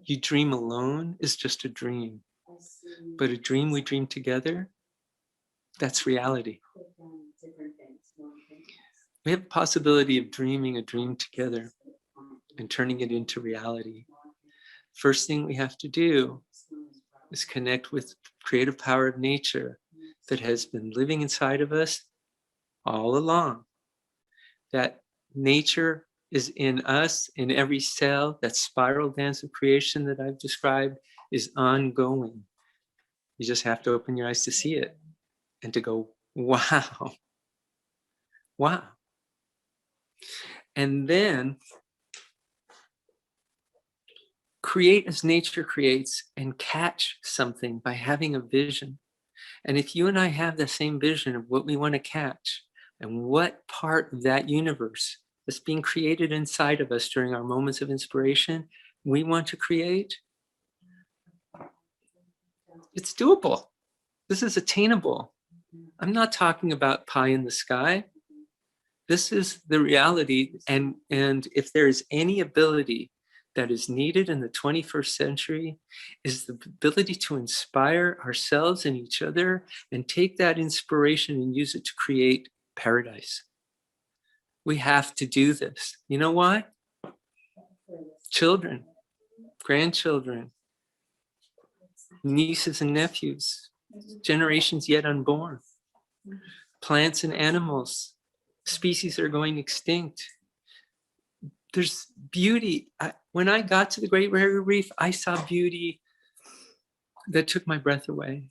you dream alone is just a dream. But a dream we dream together, that's reality. We have the possibility of dreaming a dream together and turning it into reality. First thing we have to do is connect with the creative power of nature that has been living inside of us all along. That nature is in us, in every cell. That spiral dance of creation that I've described is ongoing. You just have to open your eyes to see it and to go, wow, wow. And then create as nature creates and catch something by having a vision. And if you and I have the same vision of what we want to catch and what part of that universe that's being created inside of us during our moments of inspiration we want to create, it's doable. This is attainable. I'm not talking about pie in the sky. This is the reality. And if there is any ability that is needed in the 21st century, is the ability to inspire ourselves and each other and take that inspiration and use it to create paradise. We have to do this. You know why? Children, grandchildren, nieces and nephews, generations yet unborn, plants and animals, species are going extinct. There's beauty. When I got to the Great Barrier Reef, I saw beauty that took my breath away.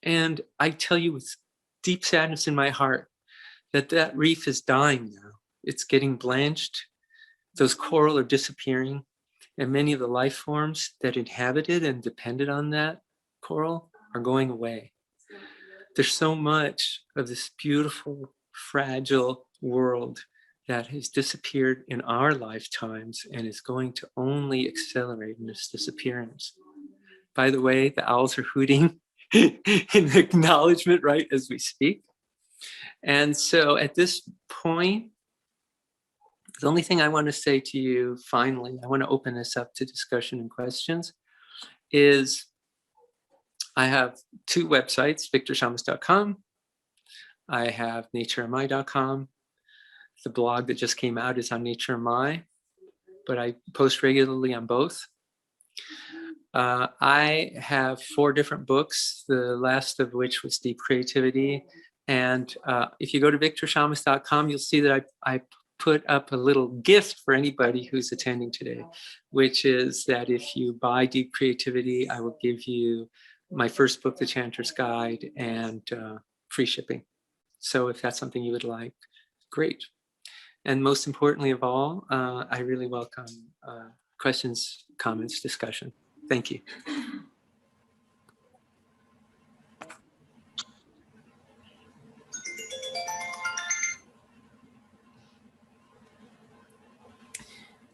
And I tell you with deep sadness in my heart that that reef is dying now. It's getting blanched. Those coral are disappearing. And many of the life forms that inhabited and depended on that coral are going away. There's so much of this beautiful, fragile world that has disappeared in our lifetimes and is going to only accelerate in its disappearance. By the way, the owls are hooting in acknowledgement right as we speak. And so at this point, the only thing I want to say to you, finally, I want to open this up to discussion and questions, is I have two websites, victorshamas.com. I have naturemi.com. The blog that just came out is on naturemi, but I post regularly on both. I have 4 different books, the last of which was Deep Creativity. And if you go to victorshamas.com, you'll see that I put up a little gift for anybody who's attending today, which is that if you buy Deep Creativity, I will give you my first book, The Chanter's Guide, and free shipping. So if that's something you would like, great. And most importantly of all, I really welcome questions, comments, discussion. Thank you.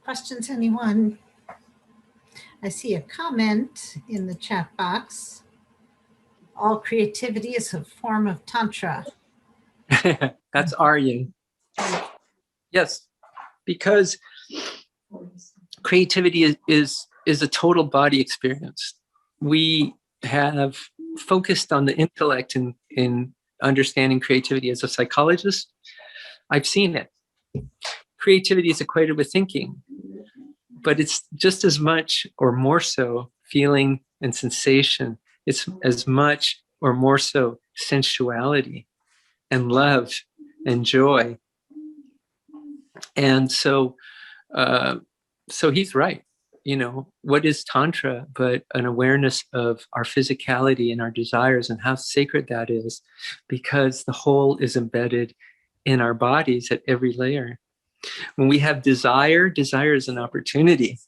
Questions, anyone? I see a comment in the chat box. All creativity is a form of Tantra. That's Aryan. Yes, because creativity is a total body experience. We have focused on the intellect in understanding creativity. As a psychologist, I've seen it. Creativity is equated with thinking, but it's just as much or more so feeling and sensation. It's as much or more so sensuality and love and joy. And so he's right. You know, what is Tantra but an awareness of our physicality and our desires and how sacred that is, because the whole is embedded in our bodies at every layer. When we have desire, desire is an opportunity.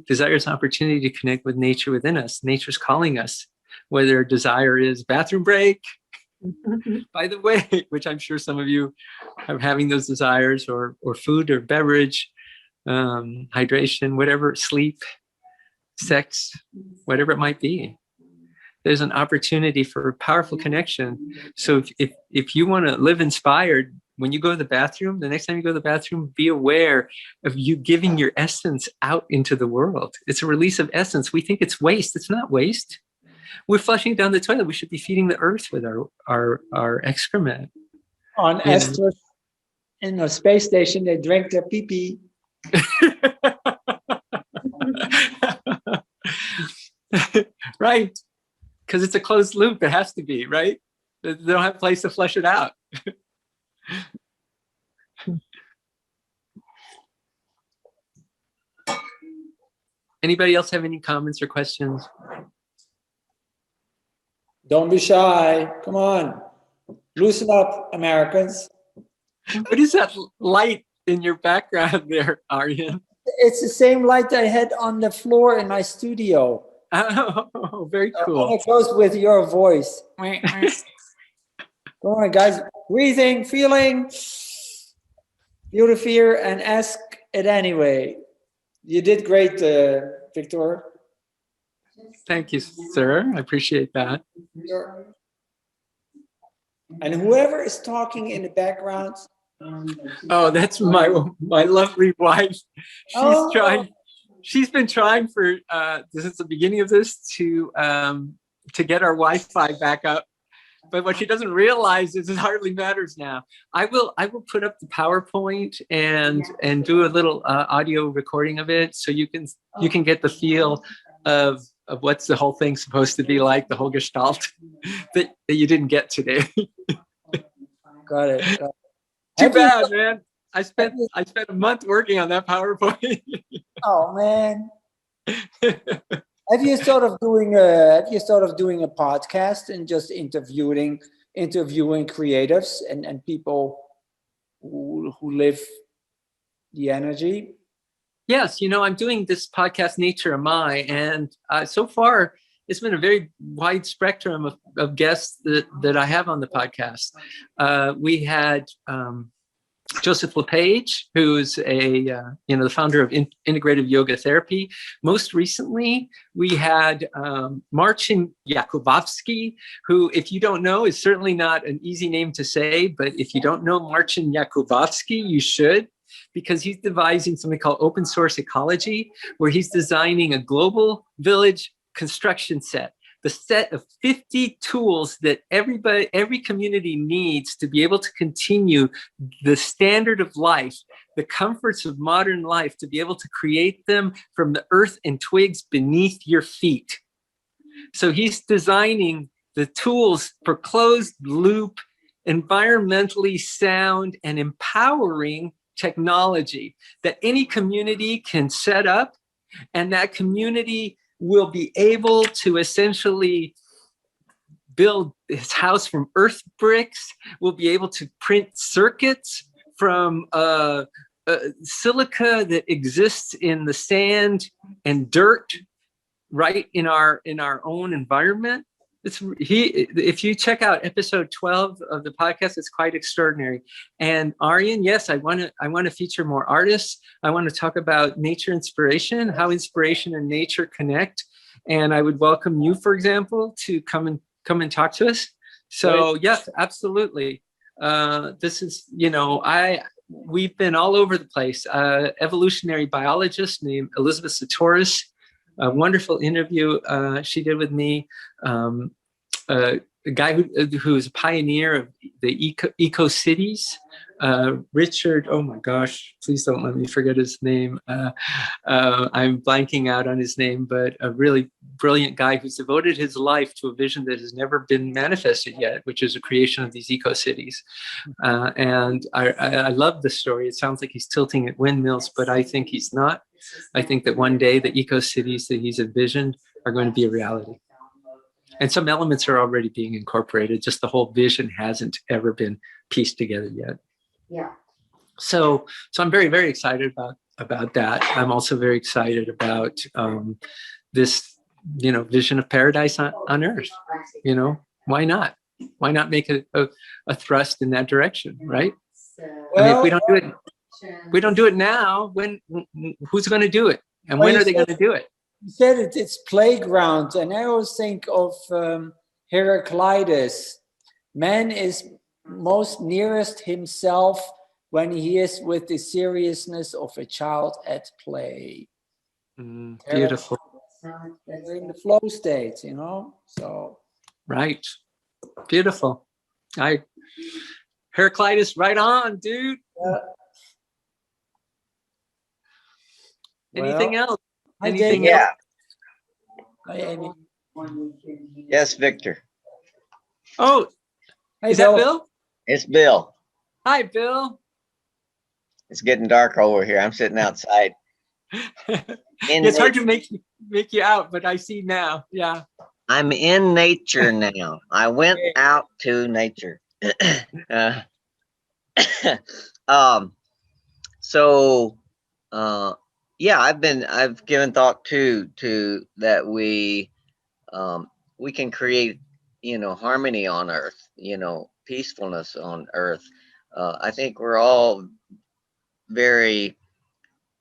Desire is an opportunity to connect with nature within us. Nature's calling us, whether desire is bathroom break, by the way, which I'm sure some of you are having those desires, or food or beverage, hydration, whatever, sleep, sex, whatever it might be. There's an opportunity for a powerful connection. So if you want to live inspired, when you go to the bathroom, the next time you go to the bathroom, be aware of you giving your essence out into the world. It's a release of essence. We think it's waste. It's not waste. We're flushing down the toilet. We should be feeding the earth with our excrement. On Estes, in the space station, they drink their pee-pee. Right. Because it's a closed loop. It has to be, right? They don't have a place to flush it out. Anybody else have any comments or questions? Don't be shy. Come on. Loosen up, Americans. What is that light in your background there, Aryan? It's the same light I had on the floor in my studio. Oh, very cool. And it goes with your voice. Come on, guys. Breathing, feeling. Feel the fear and ask it anyway. You did great, Victor. Thank you, sir. I appreciate that. Sure. And whoever is talking in the background. Oh, that's my lovely wife. She's been trying for since the beginning of this to get our Wi-Fi back up. But what she doesn't realize is it hardly matters now. I will put up the PowerPoint and do a little audio recording of it, so you can get the feel of what's the whole thing supposed to be like, the whole gestalt that you didn't get today. Got it. Too bad, man. I spent a month working on that PowerPoint. Oh man. Have you thought of doing a podcast and just interviewing interviewing creatives and people who live the energy. Yes, I'm doing this podcast, Nature Am I, and so far it's been a very wide spectrum of guests that I have on the podcast. We had Joseph LePage, who's the founder of integrative yoga therapy. Most recently, we had Marcin Jakubowski, who, if you don't know, is certainly not an easy name to say, but if you don't know Marcin Jakubowski, you should, because he's devising something called open source ecology, where he's designing a global village construction set, the set of 50 tools that every community needs to be able to continue the standard of life, the comforts of modern life, to be able to create them from the earth and twigs beneath your feet. So he's designing the tools for closed loop, environmentally sound and empowering technology that any community can set up, and that community will be able to essentially build his house from earth bricks, will be able to print circuits from silica that exists in the sand and dirt right in our own environment. If you check out episode 12 of the podcast, it's quite extraordinary. And Aryan, yes, I want to feature more artists. I want to talk about nature inspiration, how inspiration and nature connect. And I would welcome you, for example, to come and talk to us. So yes, absolutely. This is, we've been all over the place. Evolutionary biologist named Elizabeth Satoris, a wonderful interview she did with me. A guy who is a pioneer of the eco cities, Richard. Oh my gosh! Please don't let me forget his name. I'm blanking out on his name, but a really brilliant guy who's devoted his life to a vision that has never been manifested yet, which is the creation of these eco cities. And I love the story. It sounds like he's tilting at windmills, but I think he's not. I think that one day the eco cities that he's envisioned are going to be a reality. And some elements are already being incorporated. Just the whole vision hasn't ever been pieced together yet. Yeah. So I'm very, very excited about that. I'm also very excited about this, vision of paradise on Earth. Why not? Why not make a thrust in that direction, right? I mean, if we don't do it now, who's going to do it? And when are they going to do it? You said it's playground, and I always think of Heraclitus. Man is most nearest himself when he is with the seriousness of a child at play. Beautiful. They're in the flow state, so. Right. Beautiful. Heraclitus, right on, dude. Yeah. Anything else? Anything else? Hi, Amy. Yes, Victor. Oh, is that Bill? It's Bill. Hi, Bill. It's getting dark over here. I'm sitting outside. It's hard to make you out, but I see now. Yeah. I'm in nature now. I went out to nature. Yeah, I've given thought to that we can create, harmony on Earth, peacefulness on Earth. I think we're all very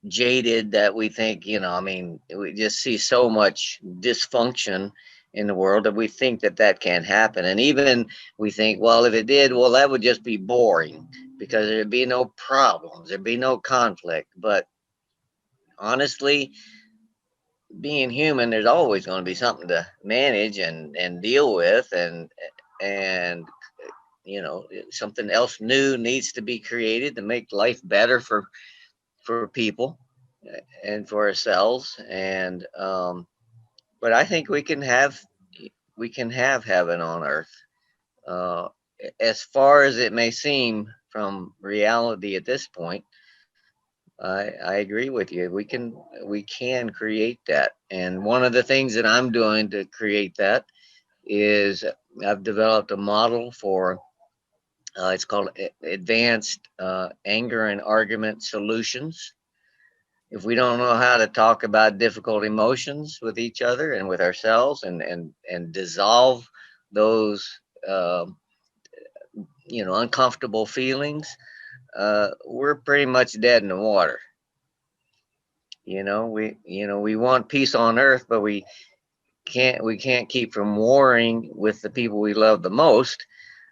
jaded that we think, we just see so much dysfunction in the world that we think that can't happen. And even we think, well, if it did, well, that would just be boring because there'd be no problems, there'd be no conflict. But honestly, being human, there's always going to be something to manage and deal with, and something else new needs to be created to make life better for people and for ourselves. And but I think we can have heaven on earth, as far as it may seem from reality at this point. I agree with you. We can create that. And one of the things that I'm doing to create that is I've developed a model for, it's called advanced anger and argument solutions. If we don't know how to talk about difficult emotions with each other and with ourselves, and dissolve those uncomfortable feelings, we're pretty much dead in the water. We want peace on earth, but we can't keep from warring with the people we love the most.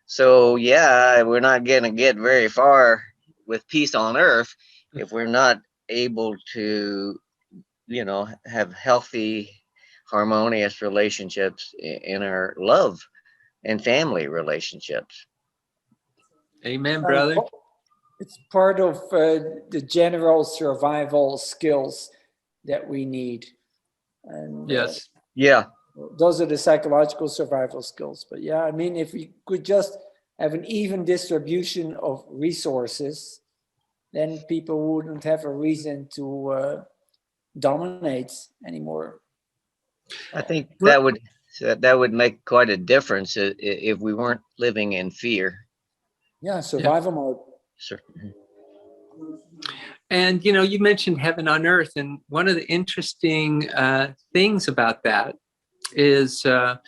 So yeah, we're not going to get very far with peace on earth if we're not able to, have healthy, harmonious relationships in our love and family relationships. Amen, brother. It's part of the general survival skills that we need. And Yes. Yeah. Those are the psychological survival skills. But yeah, I mean, if we could just have an even distribution of resources, then people wouldn't have a reason to dominate anymore. I think that would make quite a difference if we weren't living in fear. Yeah, survival mode. Sure. And you mentioned heaven on earth, and one of the interesting things about that is that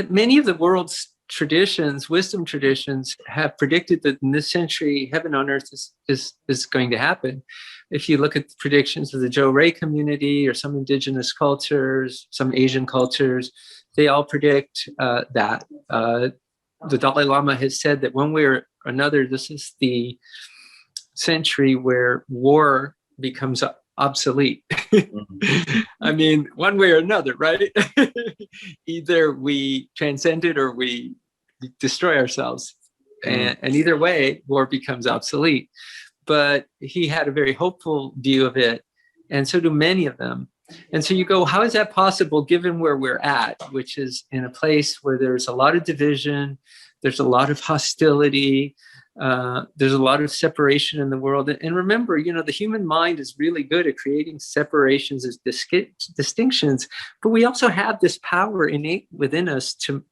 many of the world's traditions, wisdom traditions, have predicted that in this century, heaven on earth is going to happen. If you look at the predictions of the Joe Ray community or some indigenous cultures, some Asian cultures, they all predict that. The Dalai Lama has said that one way or another, this is the century where war becomes obsolete. I mean, one way or another, right? Either we transcend it or we destroy ourselves. And either way, war becomes obsolete. But he had a very hopeful view of it. And so do many of them. And so you go, how is that possible given where we're at, which is in a place where there's a lot of division, there's a lot of hostility, there's a lot of separation in the world. And remember, the human mind is really good at creating separations as distinctions, but we also have this power innate within us to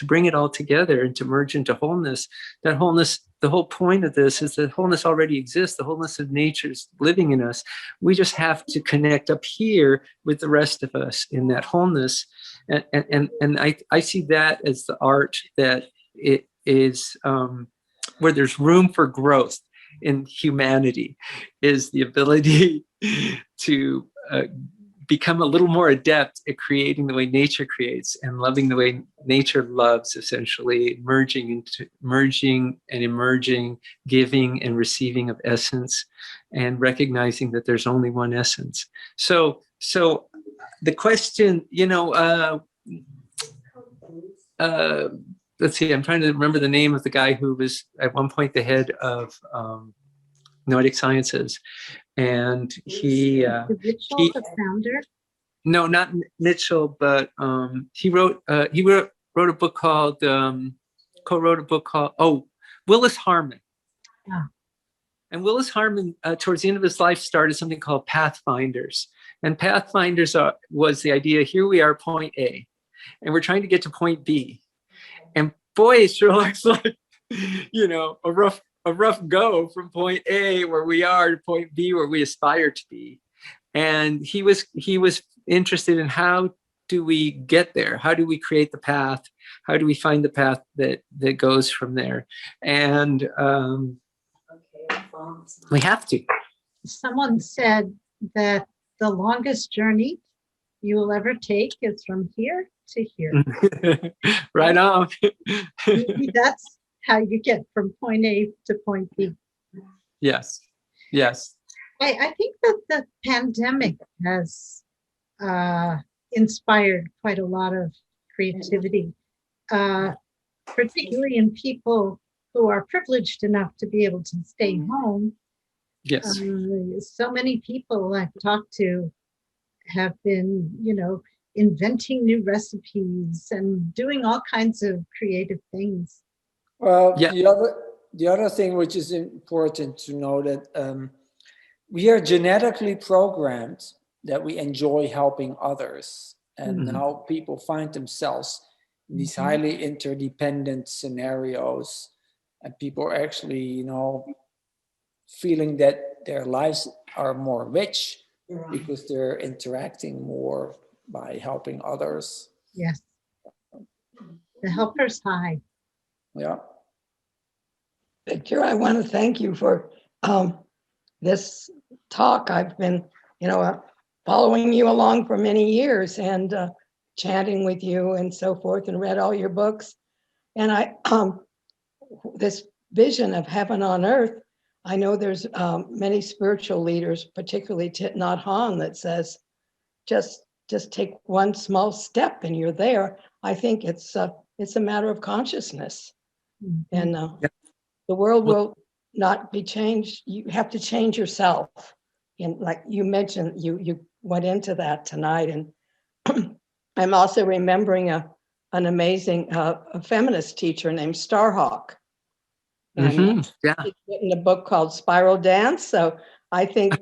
bring it all together and to merge into wholeness. That wholeness, the whole point of this is that wholeness already exists. The wholeness of nature is living in us. We just have to connect up here with the rest of us in that wholeness. And I see that as the art that it is, where there's room for growth in humanity, is the ability to become a little more adept at creating the way nature creates and loving the way nature loves, essentially merging and emerging, giving and receiving of essence, and recognizing that there's only one essence. So the question, let's see, I'm trying to remember the name of the guy who was at one point the head of Noetic Sciences. And he Mitchell, the founder? No, not Mitchell, but he wrote a book called co-wrote a book called Willis Harman. Yeah. And Willis Harman, towards the end of his life, started something called Pathfinders. And Pathfinders was the idea, here we are, point A, and we're trying to get to point B. And boy, it sure looks like, a rough go from point A, where we are, to point B, where we aspire to be. And he was interested in, how do we get there? How do we create the path? How do we find the path that goes from there? And we have to. Someone said that the longest journey you will ever take is from here to here. Right on. Maybe that's how you get from point A to point B. Yes. I think that the pandemic has inspired quite a lot of creativity, particularly in people who are privileged enough to be able to stay home. Yes. So many people I've talked to have been, inventing new recipes and doing all kinds of creative things. Well, yeah. The other thing which is important to know, that we are genetically programmed that we enjoy helping others, and how people find themselves these highly interdependent scenarios, and people are actually, you know, feeling that their lives are more rich because they're interacting more by helping others. Yes. The helper's high. Yeah. Victor, I want to thank you for this talk. I've been, following you along for many years and chatting with you and so forth, and read all your books. And this vision of heaven on earth, I know there's many spiritual leaders, particularly Thich Nhat Hanh, that says, just take one small step and you're there. I think it's a matter of consciousness. Mm-hmm. And the world will not be changed. You have to change yourself. And like you mentioned, you went into that tonight. And I'm also remembering an amazing a feminist teacher named Starhawk. And Yeah. she's written a book called Spiral Dance. So I think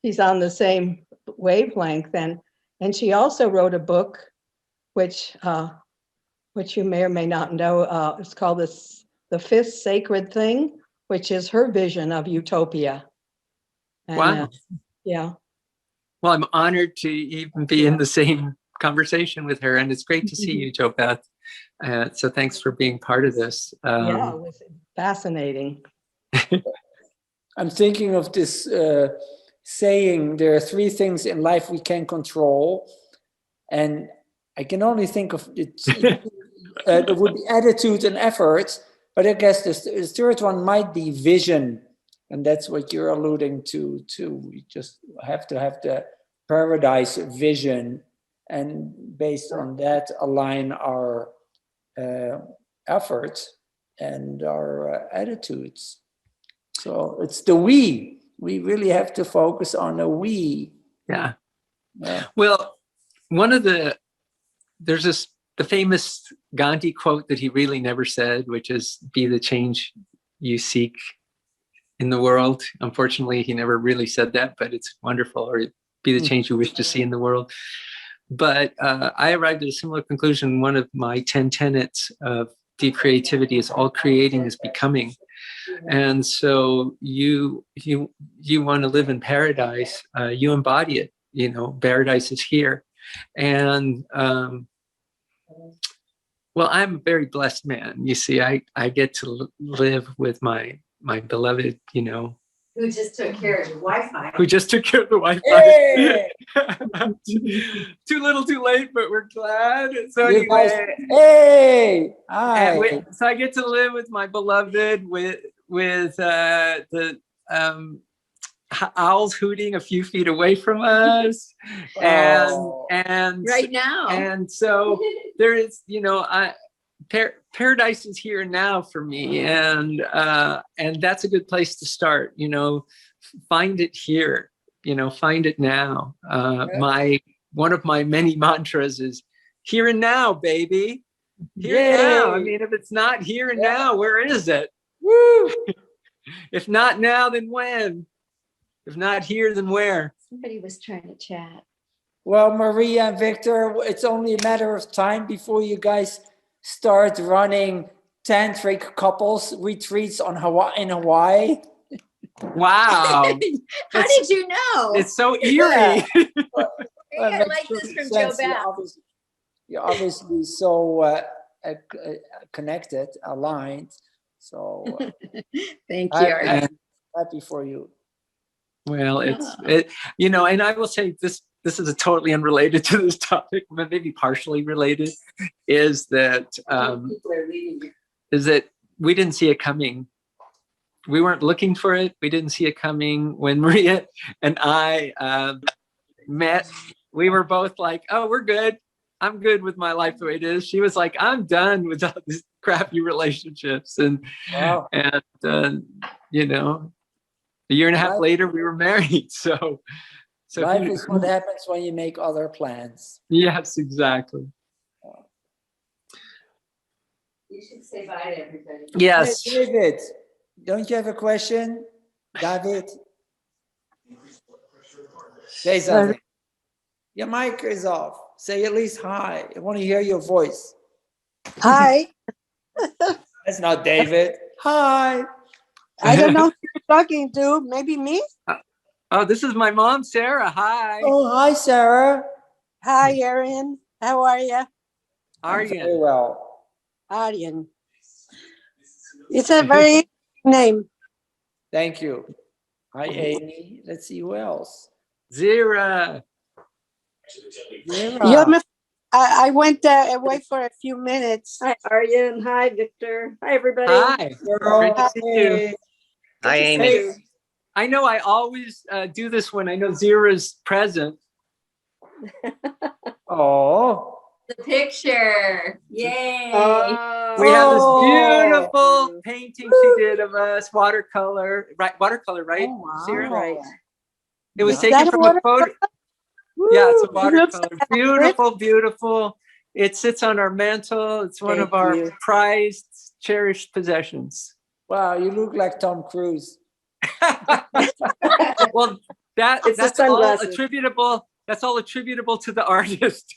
she's on the same wavelength. And she also wrote a book, which you may or may not know. It's called The Fifth Sacred Thing, which is her vision of utopia. And, Wow. Yeah. Well, I'm honored to even be in the same conversation with her, and it's great to see you, Jo Beth. So thanks for being part of this. Yeah, it was fascinating. I'm thinking of this saying, there are three things in life we can control. And I can only think of it. There would be attitude and effort, but I guess the third one might be vision. And that's what you're alluding to too. We just have to have the paradise vision, and based on that, align our effort and our attitudes. So it's the we. We really have to focus on the we. Yeah. Yeah. Well, there's the famous Gandhi quote that he really never said, which is, be the change you seek in the world. Unfortunately, he never really said that, but it's wonderful. Or be the change you wish to see in the world. But I arrived at a similar conclusion. One of my 10 tenets of deep creativity is all creating is becoming. And so you want to live in paradise, you embody it. Paradise is here. And well, I'm a very blessed man. You see, I get to live with my beloved, Who just took care of the Wi-Fi. Who just took care of the Wi-Fi. Hey! Too little, too late, but we're glad. So anyway, hey! Hi. So I get to live with my beloved, with the owls hooting a few feet away from us, and Right now. And so there is, paradise is here now for me, and that's a good place to start. Find it here. Find it now. One of my many mantras is here and now, baby. Here and now. I mean, if it's not here and now, where is it? Woo! If not now, then when? If not here, then where? Somebody was trying to chat. Well, Maria and Victor, it's only a matter of time before you guys start running tantric couples retreats in Hawaii. Wow. How did you know? It's so eerie. I like this from Jo Beth. You're obviously so connected, aligned. So thank you. Happy for you. Well, and I will say this is a totally unrelated to this topic, but maybe partially related, is that we didn't see it coming. We weren't looking for it. We didn't see it coming. When Maria and I met, we were both like, oh, we're good. I'm good with my life the way it is. She was like, I'm done with all these crappy relationships. And, wow. and a year and a half later, we were married. So life is what happens when you make other plans. Yes, exactly. You should say bye to everybody. Yes. Hey, David, don't you have a question? David? Say something. Your mic is off. Say at least hi. I want to hear your voice. Hi. That's not David. Hi. I don't know who you're talking to. Maybe me? Oh, this is my mom, Sarah. Hi. Oh, hi, Sarah. Hi, Erin. How are you? Very well. Aryan. It's a very name. Thank you. Hi, Amy. Let's see who else. Zira. Zira. I went away for a few minutes. Hi, Aryan. Hi, Victor. Hi, everybody. Hi. Great to see you. Hey. Hi, Good to Amy. see you. I know I always do this when I know Zira's present. Oh. The picture. Yay. We have this Oh. beautiful painting she did of us, watercolor, right? Watercolor, right, Oh, wow. Zira? Right. It was Is taken that from a photo. Yeah, it's a Woo, it looks watercolor. like Beautiful, beautiful. It sits on our mantle. It's one of Thank our you. prized, cherished possessions. Wow, you look like Tom Cruise. Well, It's the that's all sunglasses. attributable. That's all attributable to the artist.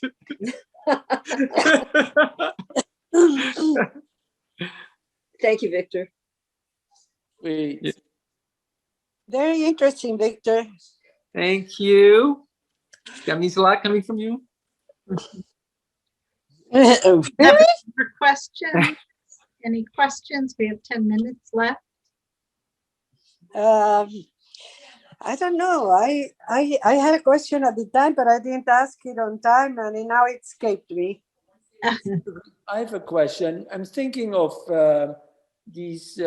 Thank you, Victor. Sweet. Very interesting, Victor. Thank you. That means a lot coming from you. Have any more questions? Any questions? We have 10 minutes left. I don't know. I had a question at the time, but I didn't ask it on time, and now it escaped me. I have a question. I'm thinking of these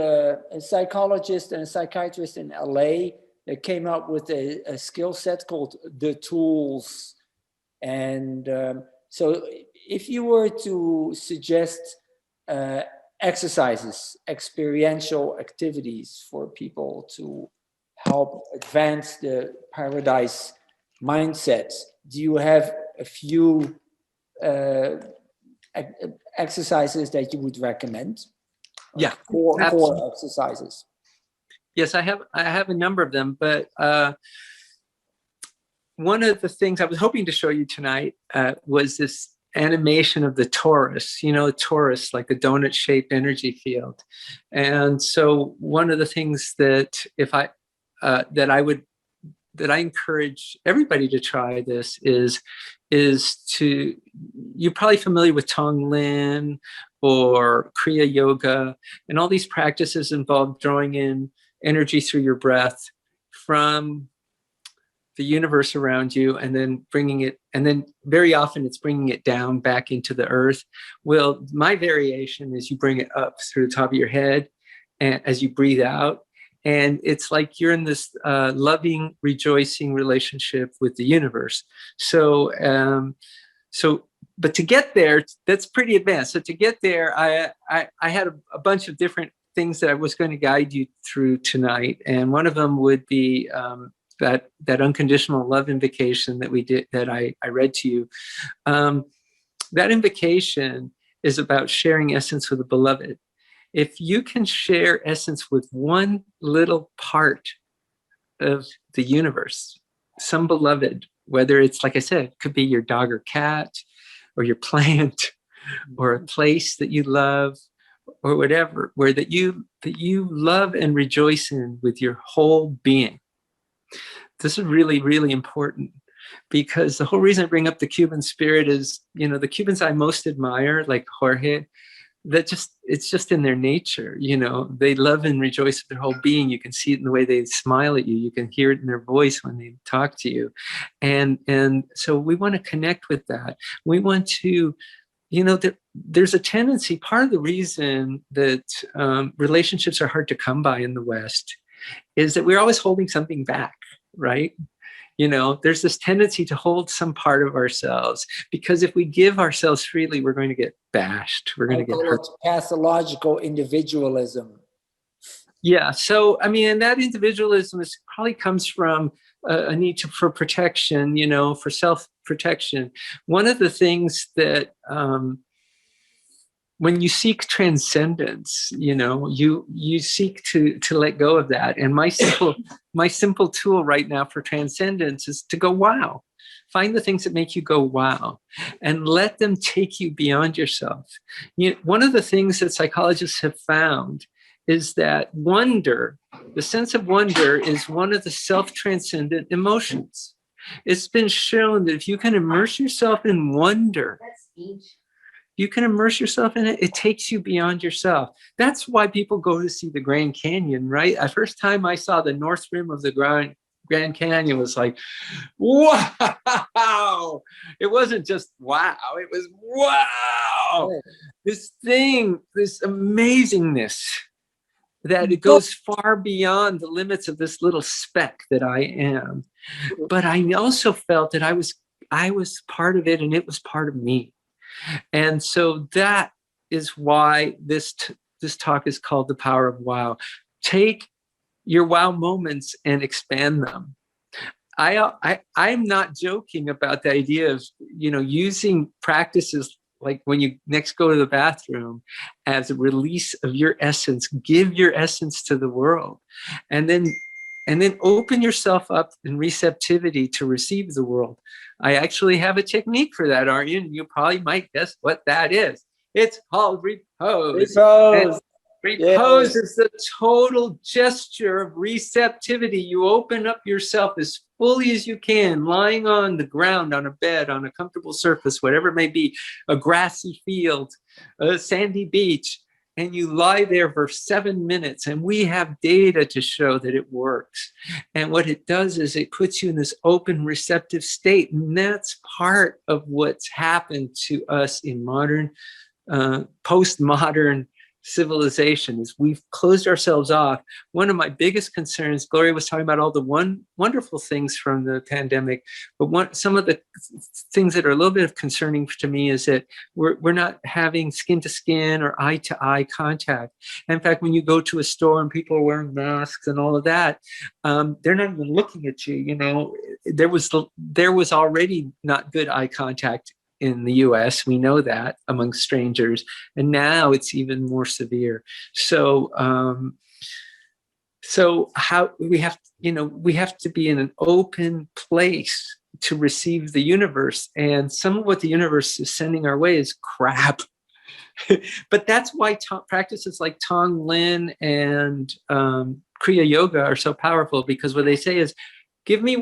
psychologists and psychiatrists in LA that came up with a skill set called the tools. And so if you were to suggest exercises, experiential activities for people to help advance the paradise mindset, do you have a few exercises that you would recommend? Yeah, Core absolutely. exercises. Yes, I have a number of them, but one of the things I was hoping to show you tonight was this animation of the torus. You know, torus, like a donut-shaped energy field. And so one of the things that that I encourage everybody to try this is to, you're probably familiar with Tonglen or Kriya Yoga, and all these practices involve drawing in energy through your breath from the universe around you, and then bringing it, and then very often it's bringing it down back into the earth. Well, my variation is you bring it up through the top of your head, and as you breathe out, and it's like you're in this loving, rejoicing relationship with the universe. So, but to get there, that's pretty advanced. So to get there, I had a bunch of different things that I was going to guide you through tonight, and one of them would be that unconditional love invocation that we did, that I read to you. That invocation is about sharing essence with the beloved. If you can share essence with one little part of the universe, some beloved, whether it's, like I said, it could be your dog or cat, or your plant, or a place that you love, or whatever, where that you love and rejoice in with your whole being. This is really, really important, because the whole reason I bring up the Cuban spirit is, you know, the Cubans I most admire, like Jorge, it's just in their nature. You know, they love and rejoice with their whole being. You can see it in the way they smile at you. You can hear it in their voice when they talk to you. And so we want to connect with that. We want to, you know, there's a tendency, part of the reason that relationships are hard to come by in the West is that we're always holding something back, right? You know, there's this tendency to hold some part of ourselves, because if we give ourselves freely, we're going to get bashed. We're going to get hurt. Pathological individualism. Yeah. So, I mean, and that individualism probably comes from a need for protection, you know, for self-protection. One of the things that, when you seek transcendence, you know, you seek to let go of that. And my simple tool right now for transcendence is to go, wow, Find the things that make you go, wow, and let them take you beyond yourself. One of the things that psychologists have found is that wonder, the sense of wonder, is one of the self-transcendent emotions. It's been shown that if you can immerse yourself in wonder, you can immerse yourself in it, it takes you beyond yourself. That's why people go to see the Grand Canyon, right? The first time I saw the North Rim of the Grand Canyon was like, wow. It wasn't just wow, it was wow. This thing, this amazingness, that it goes far beyond the limits of this little speck that I am. But I also felt that I was part of it, and it was part of me. And so that is why this talk is called The Power of Wow. Take your wow moments and expand them. I'm not joking about the idea of, using practices like when you next go to the bathroom as a release of your essence. Give your essence to the world, and then open yourself up in receptivity to receive the world. I actually have a technique for that, Aryan. You probably might guess what that is. It's called repose. Repose. Repose is the total gesture of receptivity. You open up yourself as fully as you can, lying on the ground, on a bed, on a comfortable surface, whatever it may be, a grassy field, a sandy beach, and you lie there for 7 minutes. And we have data to show that it works. And what it does is it puts you in this open, receptive state. And that's part of what's happened to us in modern, postmodern civilization, is we've closed ourselves off. One of my biggest concerns, Gloria was talking about all the wonderful things from the pandemic, but some of the things that are a little bit concerning to me is that we're not having skin to skin or eye to eye contact. In fact, when you go to a store and people are wearing masks and all of that, they're not even looking at you. There was already not good eye contact in the US, we know that, among strangers, and now it's even more severe. So how we have to be in an open place to receive the universe, and some of what the universe is sending our way is crap. But that's why practices like Tonglen and Kriya Yoga are so powerful, because what they say is, give me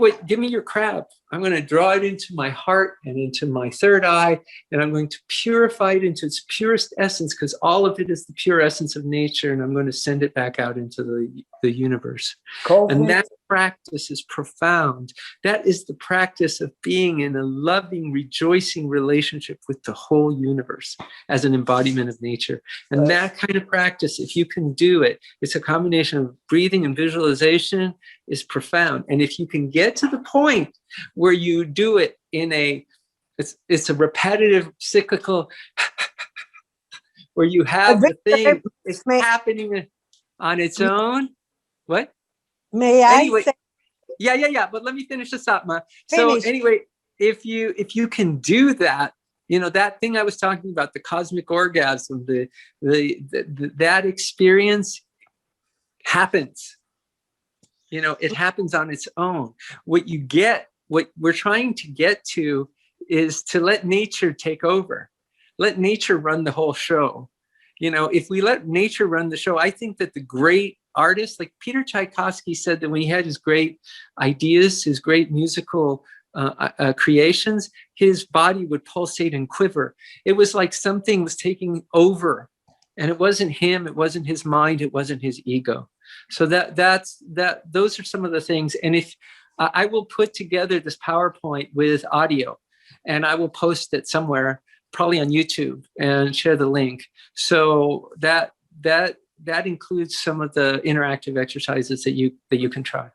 your crap. I'm going to draw it into my heart and into my third eye, and I'm going to purify it into its purest essence, because all of it is the pure essence of nature, and I'm going to send it back out into the universe. And that practice is profound. That is the practice of being in a loving, rejoicing relationship with the whole universe as an embodiment of nature. And that kind of practice, if you can do it, it's a combination of breathing and visualization, is profound. And if you can get to the point where you do it in it's a repetitive, cyclical, where you have the thing, it's happening on its own. What? May anyway, I say? Yeah. But let me finish this up, Ma. So anyway, if you can do that, that thing I was talking about, the cosmic orgasm, that experience happens. It happens on its own. What we're trying to get to is to let nature take over. Let nature run the whole show. If we let nature run the show, I think that the great artists, like Peter Tchaikovsky said that when he had his great ideas, his great musical creations, his body would pulsate and quiver. It was like something was taking over, and it wasn't him, it wasn't his mind, it wasn't his ego. So those are some of the things. And if I will put together this PowerPoint with audio, and I will post it somewhere, probably on YouTube, and share the link. So that includes some of the interactive exercises that you can try.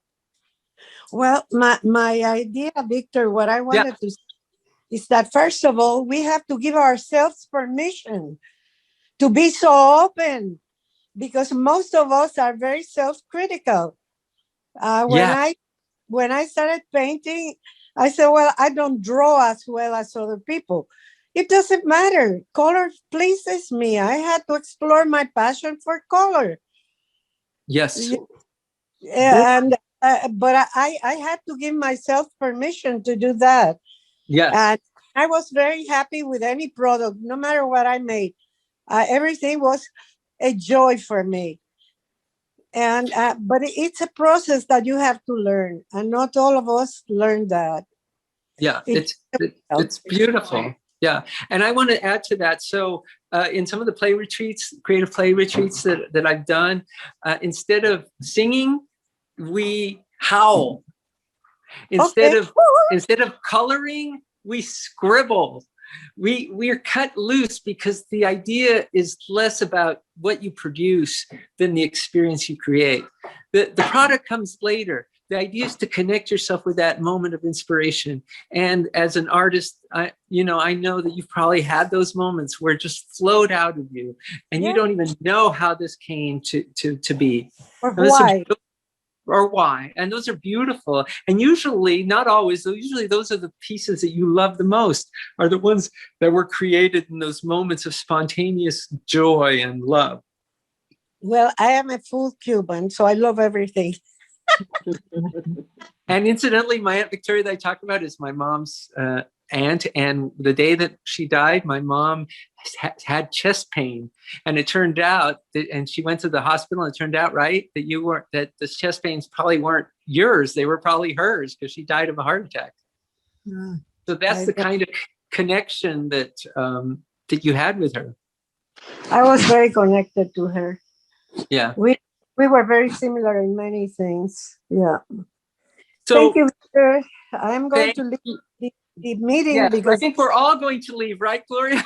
Well, my idea, Victor, what I wanted to say is that, first of all, we have to give ourselves permission to be so open, because most of us are very self-critical. When I started painting, I said, well, I don't draw as well as other people. It doesn't matter. Color pleases me. I had to explore my passion for color. Yes. And but I had to give myself permission to do that. Yes. And I was very happy with any product, no matter what I made. Everything was a joy for me. And but it's a process that you have to learn, and not all of us learn that. Yeah, it's beautiful. Yeah, and I want to add to that. So in some of the play retreats, creative play retreats that I've done, instead of singing, we howl. Instead of coloring, we scribble. We're cut loose because the idea is less about what you produce than the experience you create. The product comes later. The idea is to connect yourself with that moment of inspiration. And as an artist, I know that you've probably had those moments where it just flowed out of you, and you don't even know how this came to be. Or why. Or why. And those are beautiful. And usually, not always, usually those are the pieces that you love the most, are the ones that were created in those moments of spontaneous joy and love. Well, I am a full Cuban, so I love everything. And incidentally, my Aunt Victoria that I talked about is my mom's aunt. And the day that she died, my mom had chest pain. And it turned out that, and she went to the hospital, and it turned out, right, that the chest pains probably weren't yours. They were probably hers, because she died of a heart attack. So that's the kind of connection that you had with her. I was very connected to her. Yeah. We were very similar in many things. Yeah. So, thank you, Victor. I'm going to leave the meeting because I think we're all going to leave, right, Gloria?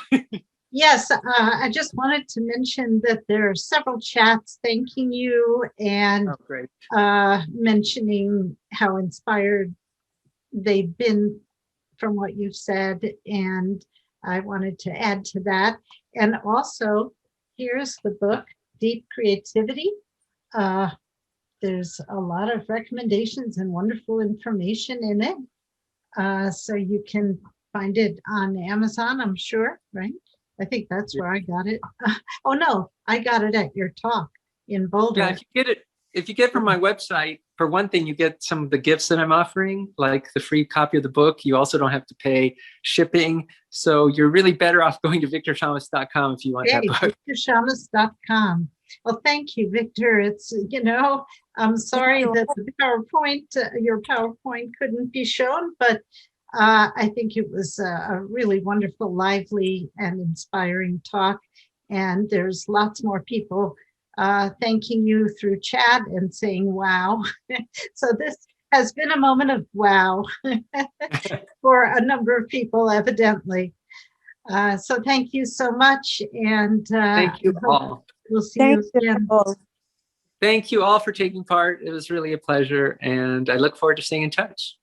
Yes, I just wanted to mention that there are several chats thanking you and mentioning how inspired they've been from what you've said. And I wanted to add to that. And also, here's the book, Deep Creativity. There's a lot of recommendations and wonderful information in it. So you can find it on Amazon, I'm sure, right? I think that's where I got it. Oh no, I got it at your talk in Boulder. Yeah, if you get from my website, for one thing, you get some of the gifts that I'm offering, like the free copy of the book. You also don't have to pay shipping. So you're really better off going to victorshamas.com if you want that book. victorshamas.com. Well, thank you, Victor. It's, I'm sorry that your PowerPoint couldn't be shown, but I think it was a really wonderful, lively, and inspiring talk. And there's lots more people thanking you through chat and saying, wow. So this has been a moment of wow for a number of people, evidently. So thank you so much. And thank you all. We'll see you again. Thank you all for taking part. It was really a pleasure. And I look forward to staying in touch.